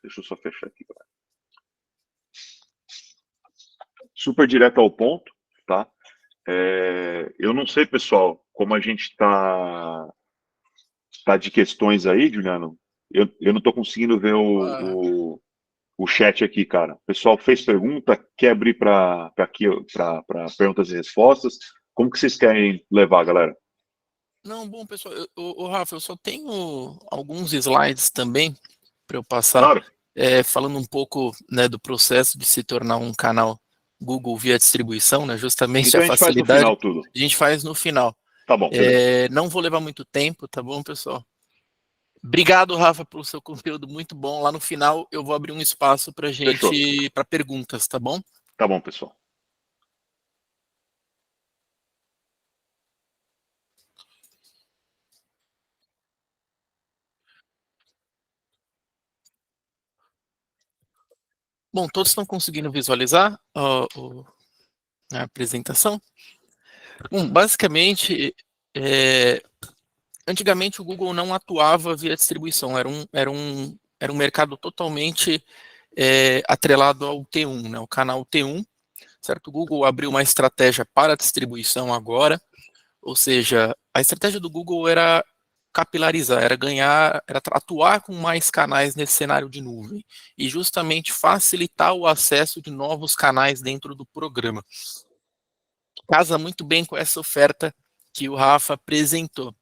Deixa eu só fechar aqui. Super direto ao ponto, tá? Eu não sei, pessoal, como a gente tá de questões aí, Juliano. Eu não estou conseguindo ver o chat aqui, cara. O pessoal fez pergunta, quer abrir para perguntas e respostas. Como que vocês querem levar, galera? Não, bom, pessoal, Rafa, eu só tenho alguns slides também para eu passar, Claro. falando um pouco, né, do processo de se tornar um canal Google via distribuição, né, justamente Então a a gente faz no facilidade, final tudo. a gente faz no final. Tá bom, beleza. Não vou levar muito tempo, tá bom, pessoal? Obrigado, Rafa, pelo seu conteúdo muito bom. Lá no final eu vou abrir um espaço para Fechou. gente, para perguntas, tá bom? Tá bom, pessoal. Bom, todos estão conseguindo visualizar a apresentação? Bom, basicamente, antigamente o Google não atuava via distribuição, era um mercado totalmente atrelado ao T1, né, o canal T1, certo? O Google abriu uma estratégia para distribuição agora, ou seja, a estratégia do Google era capilarizar, era atuar com mais canais nesse cenário de nuvem e justamente facilitar o acesso de novos canais dentro do programa. Casa muito bem com essa oferta que o Rafa apresentou.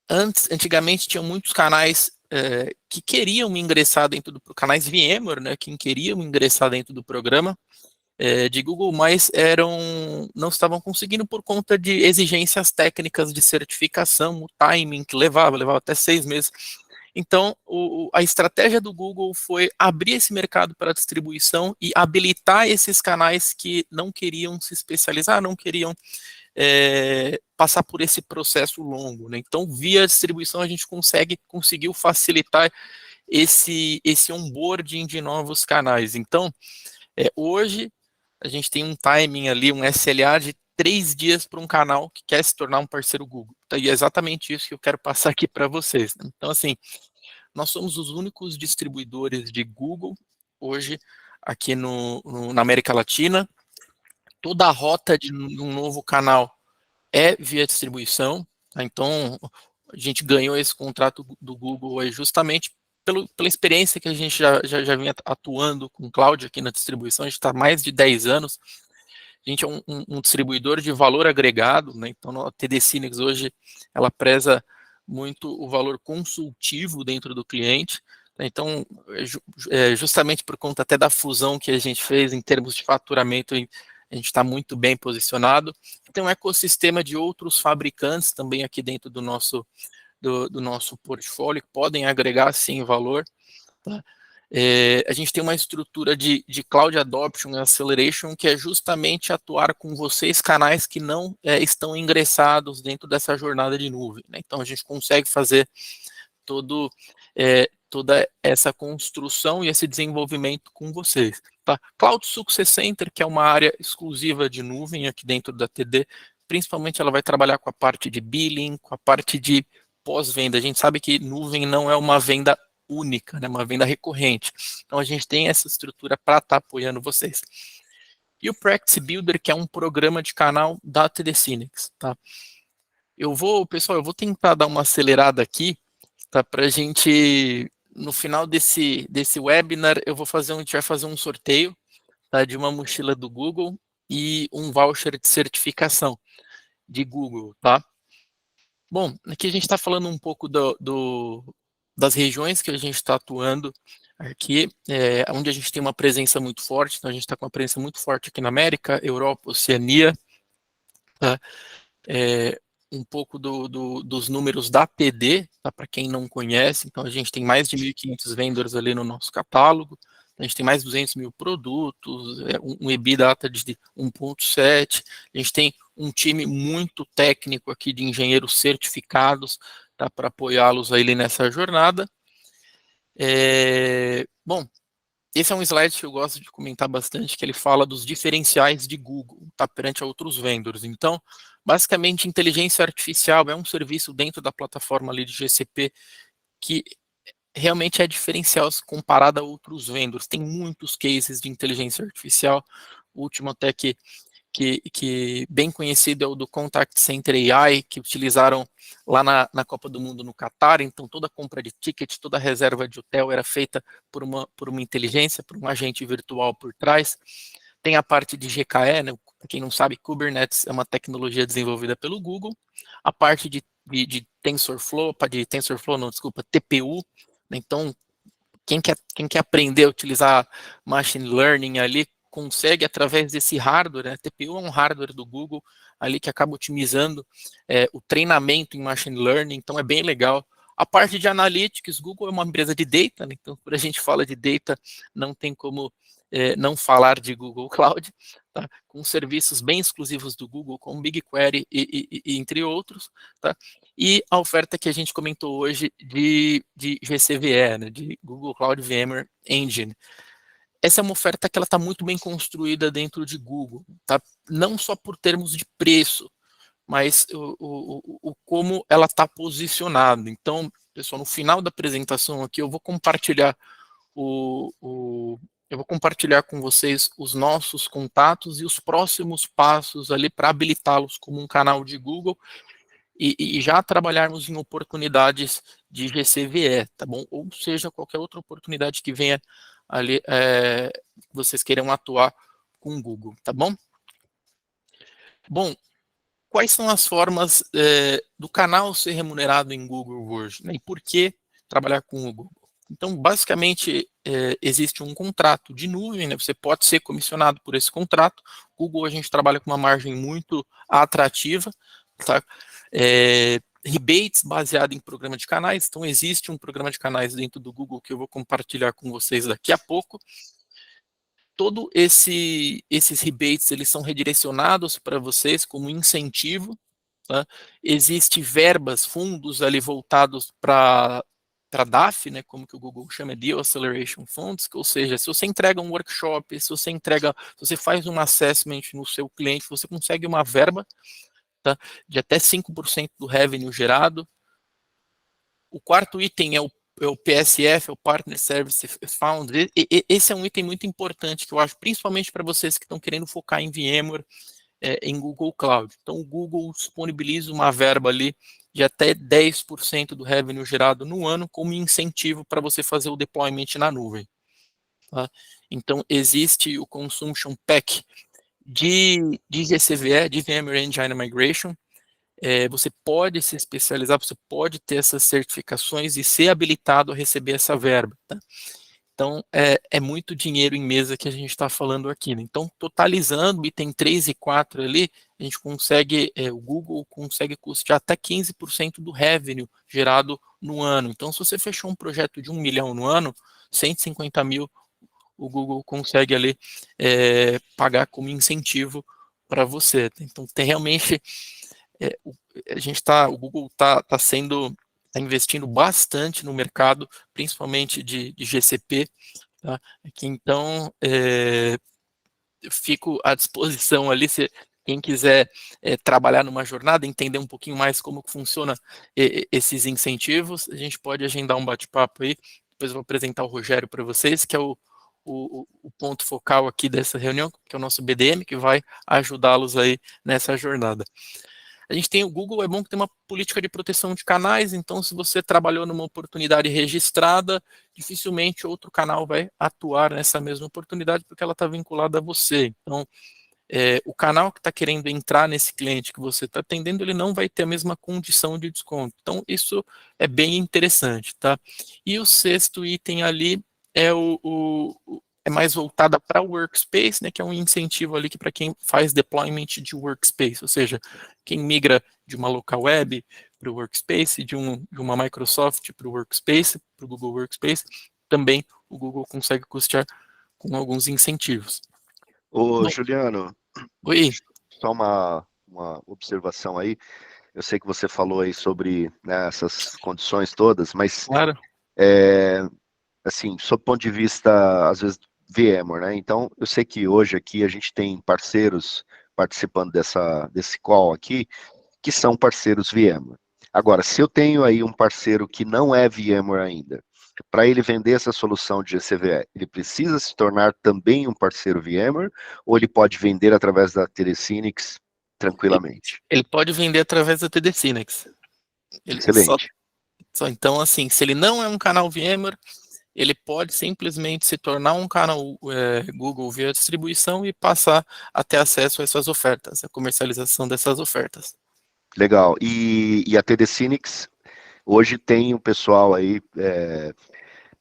Antigamente tinham muitos canais que queriam ingressar dentro do canais VMware, né, que queriam ingressar dentro do programa de Google, mas não estavam conseguindo por conta de exigências técnicas de certificação, o timing que levava até 6 meses. Então, a estratégia do Google foi abrir esse mercado para distribuição e habilitar esses canais que não queriam se especializar, não queriam passar por esse processo longo, né? Então, via distribuição, a gente conseguiu facilitar esse onboarding de novos canais. Então, hoje, a gente tem um timing ali, um SLA de 3 dias para um canal que quer se tornar um parceiro Google. E é exatamente isso que eu quero passar aqui para vocês, né? Então, assim, nós somos os únicos distribuidores de Google hoje aqui na América Latina. Toda a rota de um novo canal é via distribuição, tá? Então, a gente ganhou esse contrato do Google aí justamente pela experiência que a gente já vinha atuando com cloud aqui na distribuição. A gente está há mais de 10 anos. A gente é um distribuidor de valor agregado, né? Então, a TD Synnex hoje, ela preza muito o valor consultivo dentro do cliente. Então, justamente por conta até da fusão que a gente fez em termos de faturamento, a gente está muito bem posicionado. Tem um ecossistema de outros fabricantes também aqui dentro do nosso portfólio, que podem agregar, sim, valor. Tá? A gente tem uma estrutura de Cloud Adoption e Acceleration, que é justamente atuar com vocês, canais que não estão ingressados dentro dessa jornada de nuvem, né? Então, a gente consegue fazer toda essa construção e esse desenvolvimento com vocês. Tá? Cloud Success Center, que é uma área exclusiva de nuvem aqui dentro da TD, principalmente ela vai trabalhar com a parte de billing, com a parte de pós-venda. A gente sabe que nuvem não é uma venda única, né, uma venda recorrente. Então, a gente tem essa estrutura para estar apoiando vocês. E o Practice Builder, que é um programa de canal da TD Synnex. Tá? Pessoal, eu vou tentar dar uma acelerada aqui, tá, para a gente, no final desse webinar, a gente vai fazer um sorteio, tá, de uma mochila do Google e um voucher de certificação de Google, tá? Bom, aqui a gente está falando um pouco das regiões que a gente está atuando aqui, onde a gente tem uma presença muito forte. Então, a gente está com uma presença muito forte aqui na América, Europa, Oceania, tá? Um pouco dos números da TD, tá? Para quem não conhece. Então, a gente tem mais de 1.500 vendors ali no nosso catálogo. A gente tem mais de 200 mil produtos, um EBITDA de 1.7. A gente tem um time muito técnico aqui de engenheiros certificados, tá, para apoiá-los aí nessa jornada. Bom, esse é um slide que eu gosto de comentar bastante, que ele fala dos diferenciais de Google, tá, perante a outros vendors. Então, basicamente, inteligência artificial é um serviço dentro da plataforma ali de GCP que realmente é diferencial comparado a outros vendors. Tem muitos cases de inteligência artificial. O último até que bem conhecido é o do Contact Center AI, que utilizaram lá na Copa do Mundo no Catar. Então, toda a compra de ticket, toda a reserva de hotel era feita por uma inteligência, por um agente virtual por trás. Tem a parte de GKE, né? Para quem não sabe, Kubernetes é uma tecnologia desenvolvida pelo Google. A parte de TensorFlow, TPU. Então, quem quer aprender a utilizar Machine Learning ali, consegue através desse hardware, né? TPU é um hardware do Google ali que acaba otimizando o treinamento em Machine Learning, então é bem legal. A parte de Analytics, Google é uma empresa de data, né? Então quando a gente fala de data, não tem como não falar de Google Cloud, tá? Com serviços bem exclusivos do Google, como BigQuery e entre outros, tá? E a oferta que a gente comentou hoje de GCVE, né? De Google Cloud VMware Engine. Essa é uma oferta que ela está muito bem construída dentro de Google, tá? Não só por termos de preço, mas o como ela está posicionada. Então, pessoal, no final da apresentação aqui, eu vou compartilhar com vocês os nossos contatos e os próximos passos ali para habilitá-los como um canal de Google e já trabalharmos em oportunidades de GCVE, tá bom? Ou seja, qualquer outra oportunidade que venha ali, vocês queiram atuar com o Google, tá bom? Bom, quais são as formas do canal ser remunerado em Google hoje, né? E por que trabalhar com o Google. Então, basicamente, existe um contrato de nuvem, né? Você pode ser comissionado por esse contrato. Google, a gente trabalha com uma margem muito atrativa, tá? Rebates baseado em programa de canais. Então, existe um programa de canais dentro do Google que eu vou compartilhar com vocês daqui a pouco. Todo esses rebates, eles são redirecionados para vocês como incentivo, tá? Existe verbas, fundos ali voltados para DAF, né, como que o Google chama, Deal Acceleration Funds, ou seja, se você entrega um workshop, se você faz um assessment no seu cliente, você consegue uma verba, tá, de até 5% do revenue gerado. O quarto item é o PSF, é o Partner Service Fund. Esse é um item muito importante que eu acho, principalmente para vocês que estão querendo focar em VMware, em Google Cloud. Então, o Google disponibiliza uma verba ali de até 10% do revenue gerado no ano como incentivo para você fazer o deployment na nuvem. Tá? Então, existe o Consumption Pack de GCVE, de VMware Engine Migration. Você pode se especializar, você pode ter essas certificações e ser habilitado a receber essa verba. Tá? Então, é muito dinheiro em mesa que a gente está falando aqui. Né? Então, totalizando item 3 e 4 ali, a gente consegue, o Google consegue custear até 15% do revenue gerado no ano. Então, se você fechou um projeto de 1 milhão no ano, 150 mil o Google consegue ali pagar como incentivo para você. Então, tem realmente, o Google está investindo bastante no mercado, principalmente de GCP, tá? Aqui, então, eu fico à disposição ali, se quem quiser trabalhar numa jornada, entender um pouquinho mais como funciona esses incentivos, a gente pode agendar um bate-papo aí, depois eu vou apresentar o Rogério para vocês, que é o ponto focal aqui dessa reunião, que é o nosso BDM, que vai ajudá-los aí nessa jornada. A gente tem o Google, é bom que tem uma política de proteção de canais, então se você trabalhou numa oportunidade registrada, dificilmente outro canal vai atuar nessa mesma oportunidade, porque ela está vinculada a você. Então, o canal que está querendo entrar nesse cliente que você está atendendo, ele não vai ter a mesma condição de desconto. Então, isso é bem interessante, tá? E o sexto item ali é é mais voltada para o workspace, né, que é um incentivo ali para quem faz deployment de workspace, ou seja, quem migra de uma local web para o workspace, de uma Microsoft para o workspace, para o Google Workspace, também o Google consegue custear com alguns incentivos. Ô, Bom, Juliano, oi. só uma observação aí. Eu sei que você falou aí sobre, né, essas condições todas, mas, Claro. assim, sob o ponto de vista, às vezes, VMware, né? Então, eu sei que hoje aqui a gente tem parceiros participando desse call aqui, que são parceiros VMware. Agora, se eu tenho aí um parceiro que não é VMware ainda, para ele vender essa solução de GCVE, ele precisa se tornar também um parceiro VMware, ou ele pode vender através da Telecynix tranquilamente? Ele pode vender através da TD Synnex. Excelente. Então, assim, se ele não é um canal VMware, ele pode simplesmente se tornar um canal Google via distribuição e passar a ter acesso a essas ofertas, a comercialização dessas ofertas. Legal. E a TD Synnex hoje tem um pessoal aí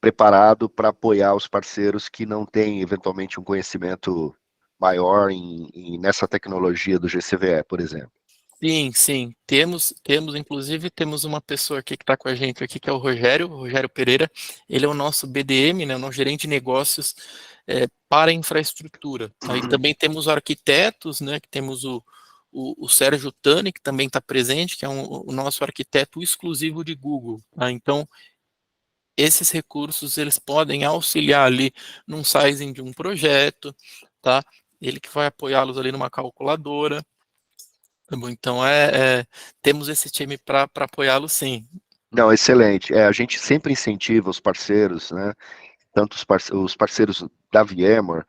preparado para apoiar os parceiros que não têm, eventualmente, um conhecimento maior nessa tecnologia do GCVE, por exemplo. Sim, sim. Inclusive, temos uma pessoa aqui que está com a gente aqui, que é o Rogério Pereira. Ele é o nosso BDM, né, o nosso gerente de negócios para infraestrutura. Tá? E também temos arquitetos, né, que temos o Sérgio Tani, que também está presente, que é o nosso arquiteto exclusivo de Google. Tá? Então, esses recursos, eles podem auxiliar ali num sizing de um projeto, tá? Ele que vai apoiá-los ali numa calculadora. Tá bom, então temos esse time para apoiá-lo, sim. Não, excelente. A gente sempre incentiva os parceiros, né, tanto os parceiros da VMware,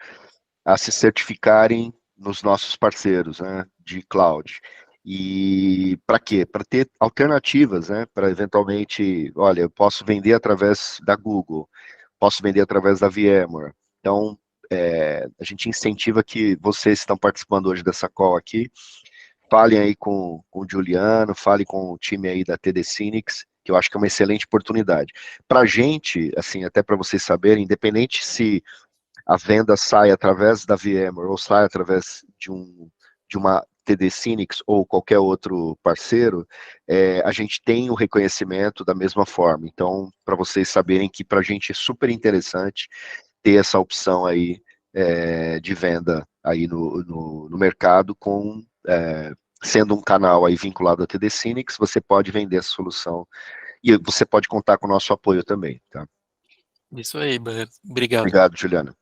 a se certificarem nos nossos parceiros, né, de cloud. E para quê? Para ter alternativas, né, para eventualmente, olha, eu posso vender através da Google, posso vender através da VMware. Então, a gente incentiva que vocês estão participando hoje dessa call aqui, falem aí com o Juliano, falem com o time aí da TD Synnex que eu acho que é uma excelente oportunidade. Para a gente, assim, até para vocês saberem, independente se a venda sai através da VMware ou sai através de uma TD Synnex ou qualquer outro parceiro, a gente tem o reconhecimento da mesma forma. Então, para vocês saberem que para a gente é super interessante ter essa opção aí de venda aí no mercado sendo um canal aí vinculado à TD Synnex, você pode vender essa solução e você pode contar com o nosso apoio também, tá? Isso aí, obrigado. Obrigado, Juliana.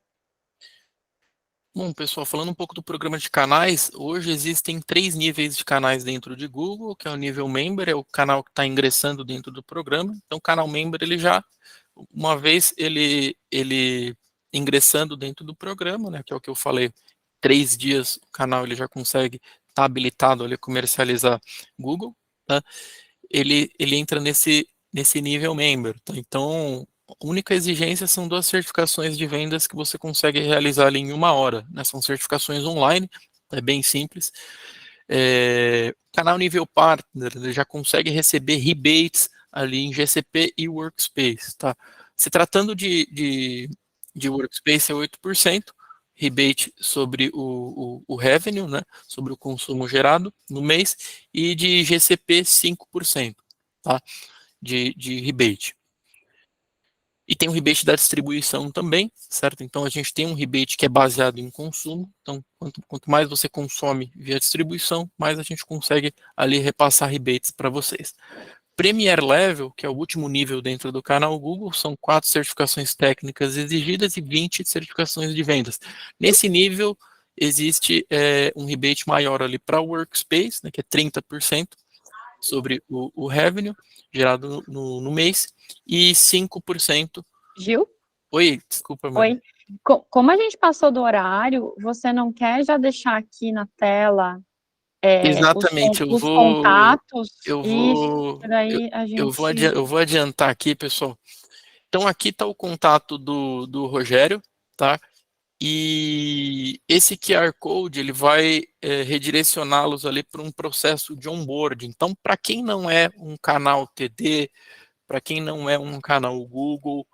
Bom, pessoal, falando um pouco do programa de canais, hoje existem 3 níveis de canais dentro de Google, que é o nível Member, é o canal que está ingressando dentro do programa. Então, o canal Member, ele já, uma vez ele ingressando dentro do programa, né, que é o que eu falei, 3 dias o canal ele já consegue estar habilitado a comercializar Google, tá? Ele entra nesse nível Member, tá? Então, a única exigência são 2 certificações de vendas que você consegue realizar ali em 1 hora, né? São certificações online, é bem simples. Canal nível Partner, ele já consegue receber rebates ali em GCP e Workspace, tá? Se tratando de Workspace é 8%, rebate sobre o revenue, né? Sobre o consumo gerado no mês, e de GCP 5%, tá? De rebate. E tem o rebate da distribuição também, certo? Então a gente tem um rebate que é baseado em consumo. Então, quanto mais você consome via distribuição, mais a gente consegue ali repassar rebates para vocês. Premier Level, que é o último nível dentro do canal Google, são 4 certificações técnicas exigidas e 20 certificações de vendas. Nesse nível, existe um rebate maior ali para o Workspace, né, que é 30% sobre o revenue gerado no mês, e 5%. Gil? Oi, desculpa, Maria. Oi. Como a gente passou do horário, você não quer já deixar aqui na tela Exatamente, os contatos? eu Isso, vou, porque daí a gente... eu vou adiantar aqui, pessoal. Então aqui está o contato do Rogério, tá? E esse QR Code ele vai redirecioná-los ali para um processo de onboarding. Então, para quem não é um canal TD, para quem não é um canal Google,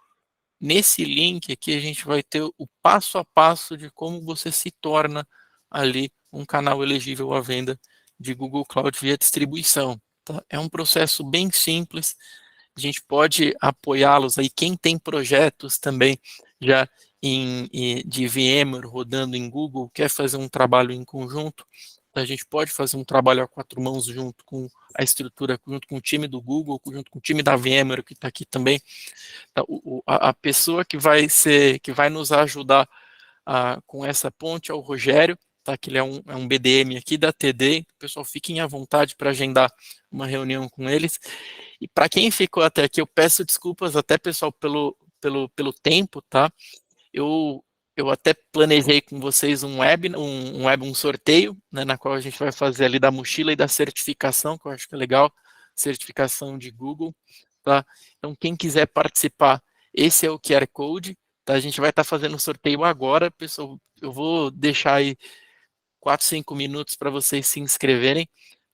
nesse link aqui a gente vai ter o passo a passo de como você se torna ali um canal elegível à venda de Google Cloud via distribuição. Tá? É um processo bem simples, a gente pode apoiá-los aí, quem tem projetos também já de VMware rodando em Google, quer fazer um trabalho em conjunto, a gente pode fazer um trabalho a 4 mãos junto com a estrutura, junto com o time do Google, junto com o time da VMware que está aqui também. Então, a pessoa que vai nos ajudar com essa ponte é o Rogério, tá? Que ele é um BDM aqui da TD. Pessoal, fiquem à vontade para agendar uma reunião com eles. E para quem ficou até aqui, eu peço desculpas até, pessoal, pelo tempo, tá? Eu até planejei com vocês um sorteio, né, na qual a gente vai fazer ali da mochila e da certificação, que eu acho que é legal, certificação de Google, tá? Então, quem quiser participar, esse é o QR Code, tá? A gente vai estar fazendo o sorteio agora, pessoal. Eu vou deixar aí 4, 5 minutos para vocês se inscreverem,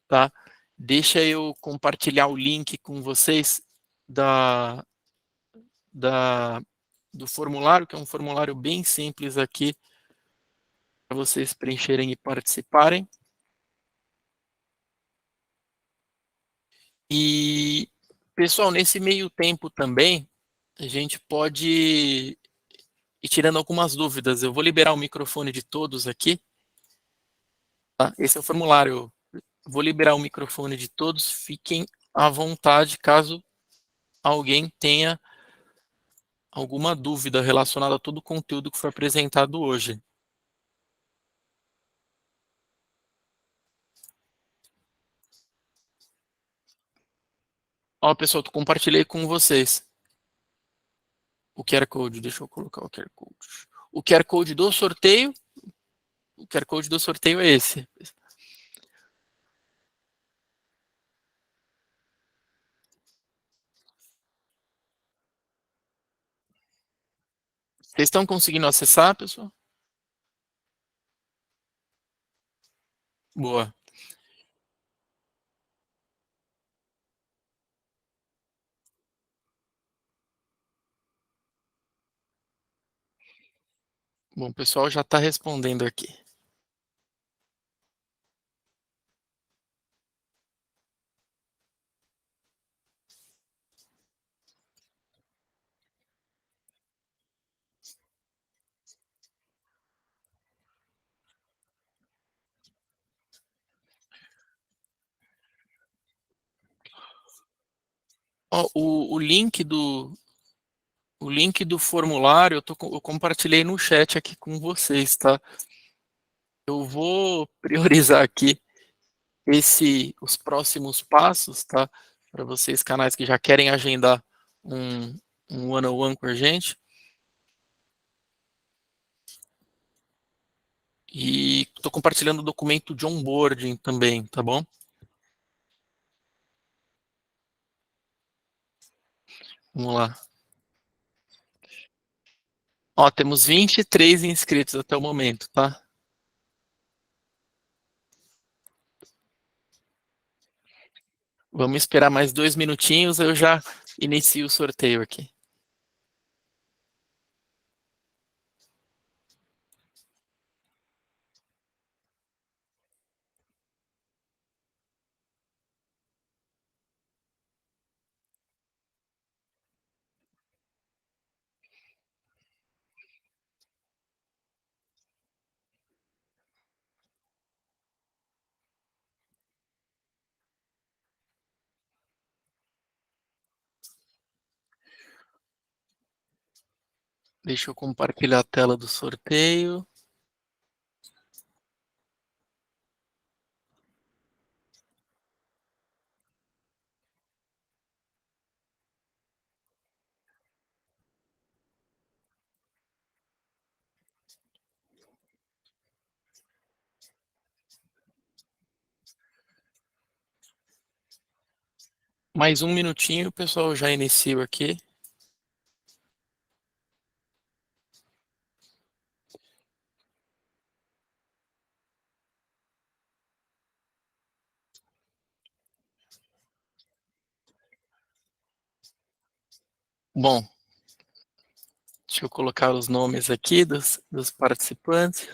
tá? Deixa eu compartilhar o link com vocês da, do formulário, que é um formulário bem simples aqui, para vocês preencherem e participarem. E, pessoal, nesse meio tempo também, a gente pode ir tirando algumas dúvidas. Eu vou liberar o microfone de todos aqui. Tá? Esse é o formulário. Vou liberar o microfone de todos. Fiquem à vontade caso alguém tenha alguma dúvida relacionada a todo o conteúdo que foi apresentado hoje. Ó, pessoal, eu compartilhei com vocês o QR Code. Deixa eu colocar o QR Code. O QR Code do sorteio. O QR Code do sorteio é esse. Vocês estão conseguindo acessar, pessoal? Boa. Bom, o pessoal já está respondendo aqui. Ó, o link do formulário eu compartilhei no chat aqui com vocês, tá? Eu vou priorizar aqui os próximos passos, tá? Para vocês, canais que já querem agendar um one-on-one com a gente. E estou compartilhando o documento de onboarding também, tá bom? Vamos lá. Ó, temos 23 inscritos até o momento, tá? Vamos esperar mais 2 minutinhos, eu já inicio o sorteio aqui. Deixa eu compartilhar a tela do sorteio. Mais um minutinho, pessoal, já inicio aqui. Bom, deixa eu colocar os nomes aqui dos participantes.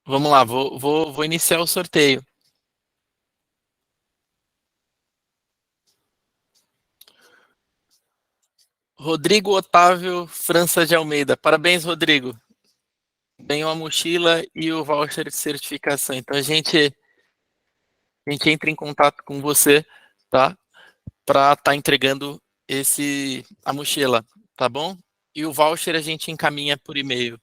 Vamos lá, vou iniciar o sorteio. Rodrigo Otávio França de Almeida. Parabéns, Rodrigo. Ganhou a mochila e o voucher de certificação. Então a gente entra em contato com você, tá? Para estar entregando a mochila, tá bom? E o voucher a gente encaminha por e-mail.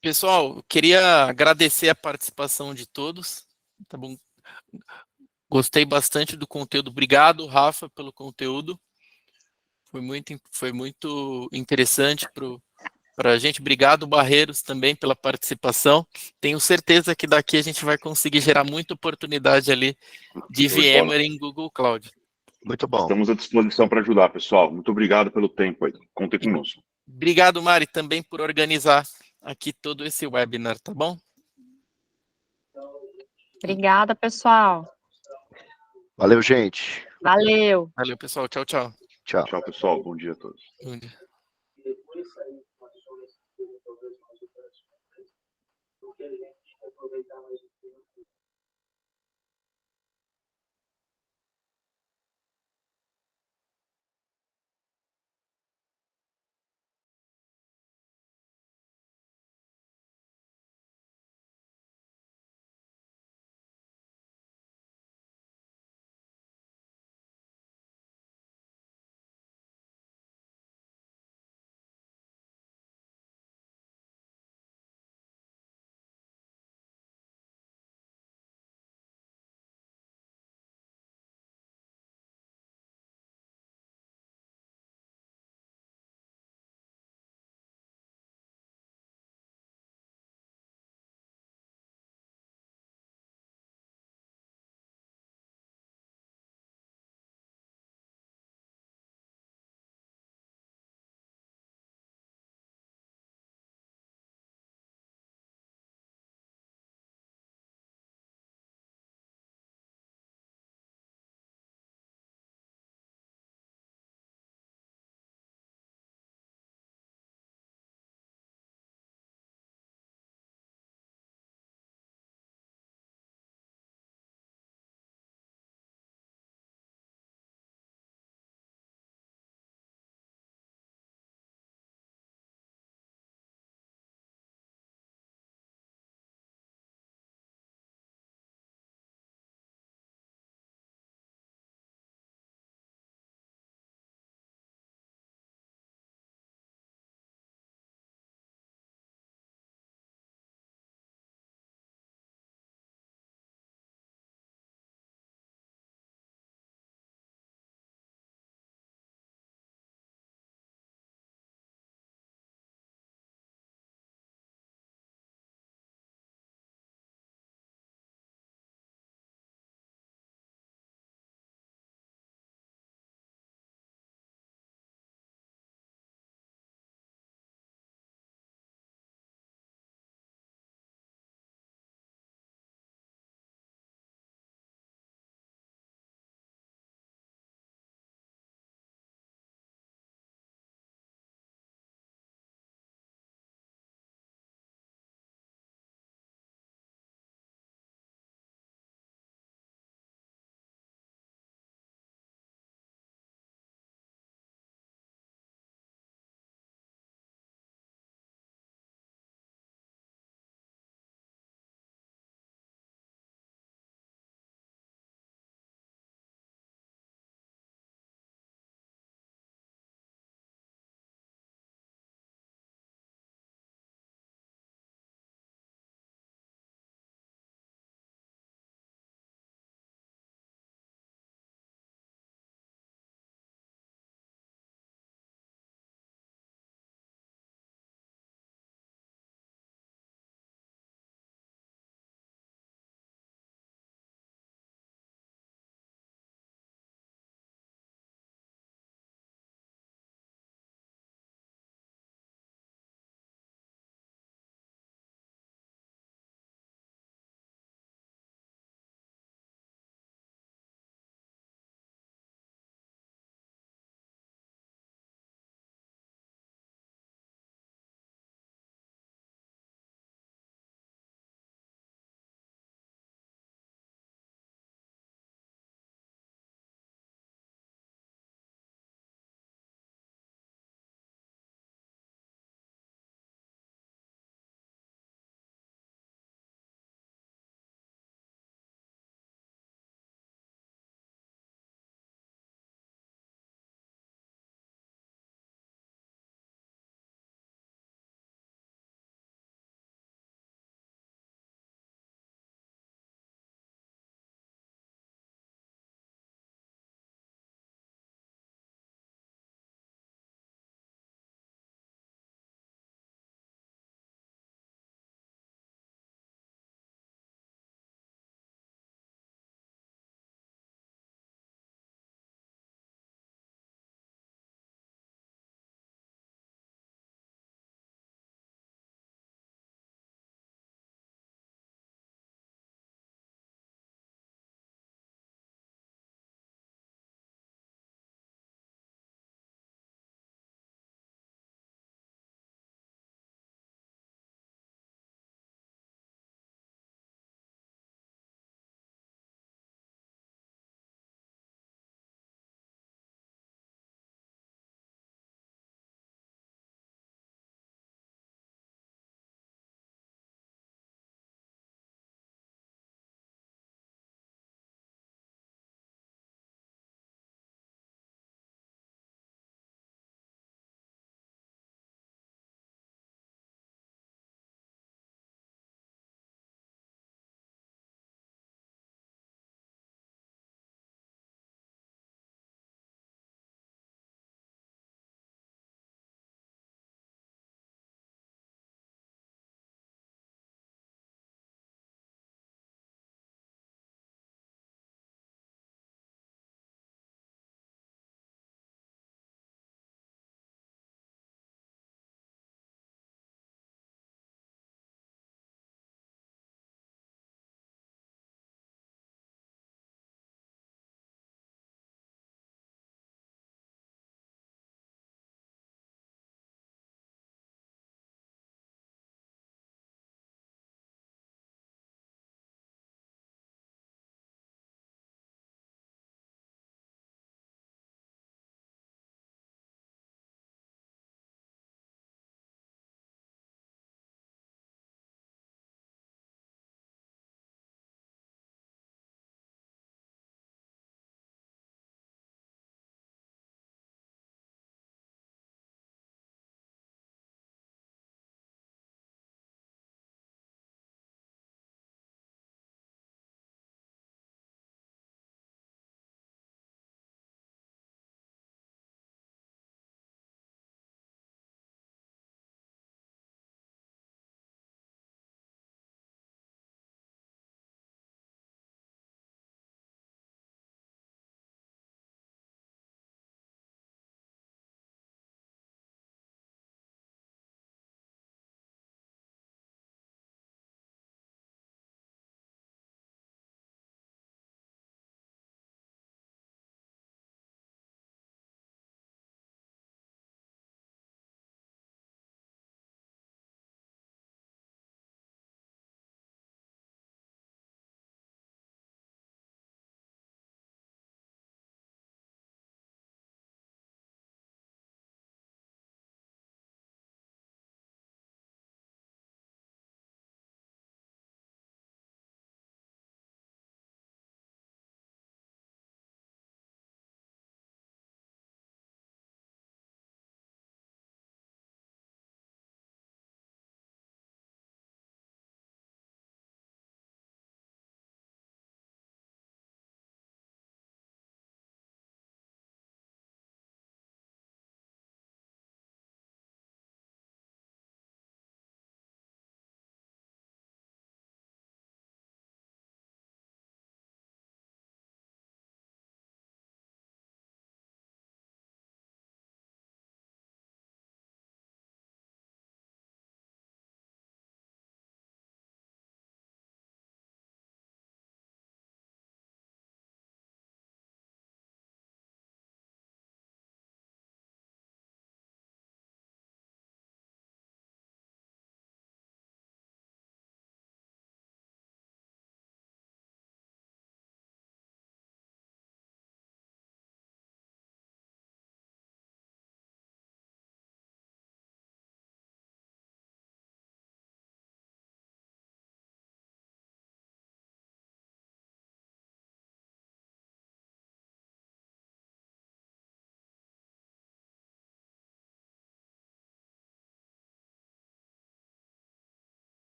Pessoal, eu queria agradecer a participação de todos, tá bom? Gostei bastante do conteúdo. Obrigado, Rafa, pelo conteúdo. Foi muito interessante para a gente. Obrigado, Barreiros, também pela participação. Tenho certeza que daqui a gente vai conseguir gerar muita oportunidade ali de VMware em Google Cloud. Muito bom. Estamos à disposição para ajudar, pessoal. Muito obrigado pelo tempo aí. Contem conosco. Obrigado, Mari, também por organizar aqui todo esse webinar, tá bom? Obrigada, pessoal. Valeu, gente. Valeu. Valeu, pessoal. Tchau, tchau. Tchau. Tchau, pessoal. Bom dia a todos. Bom dia.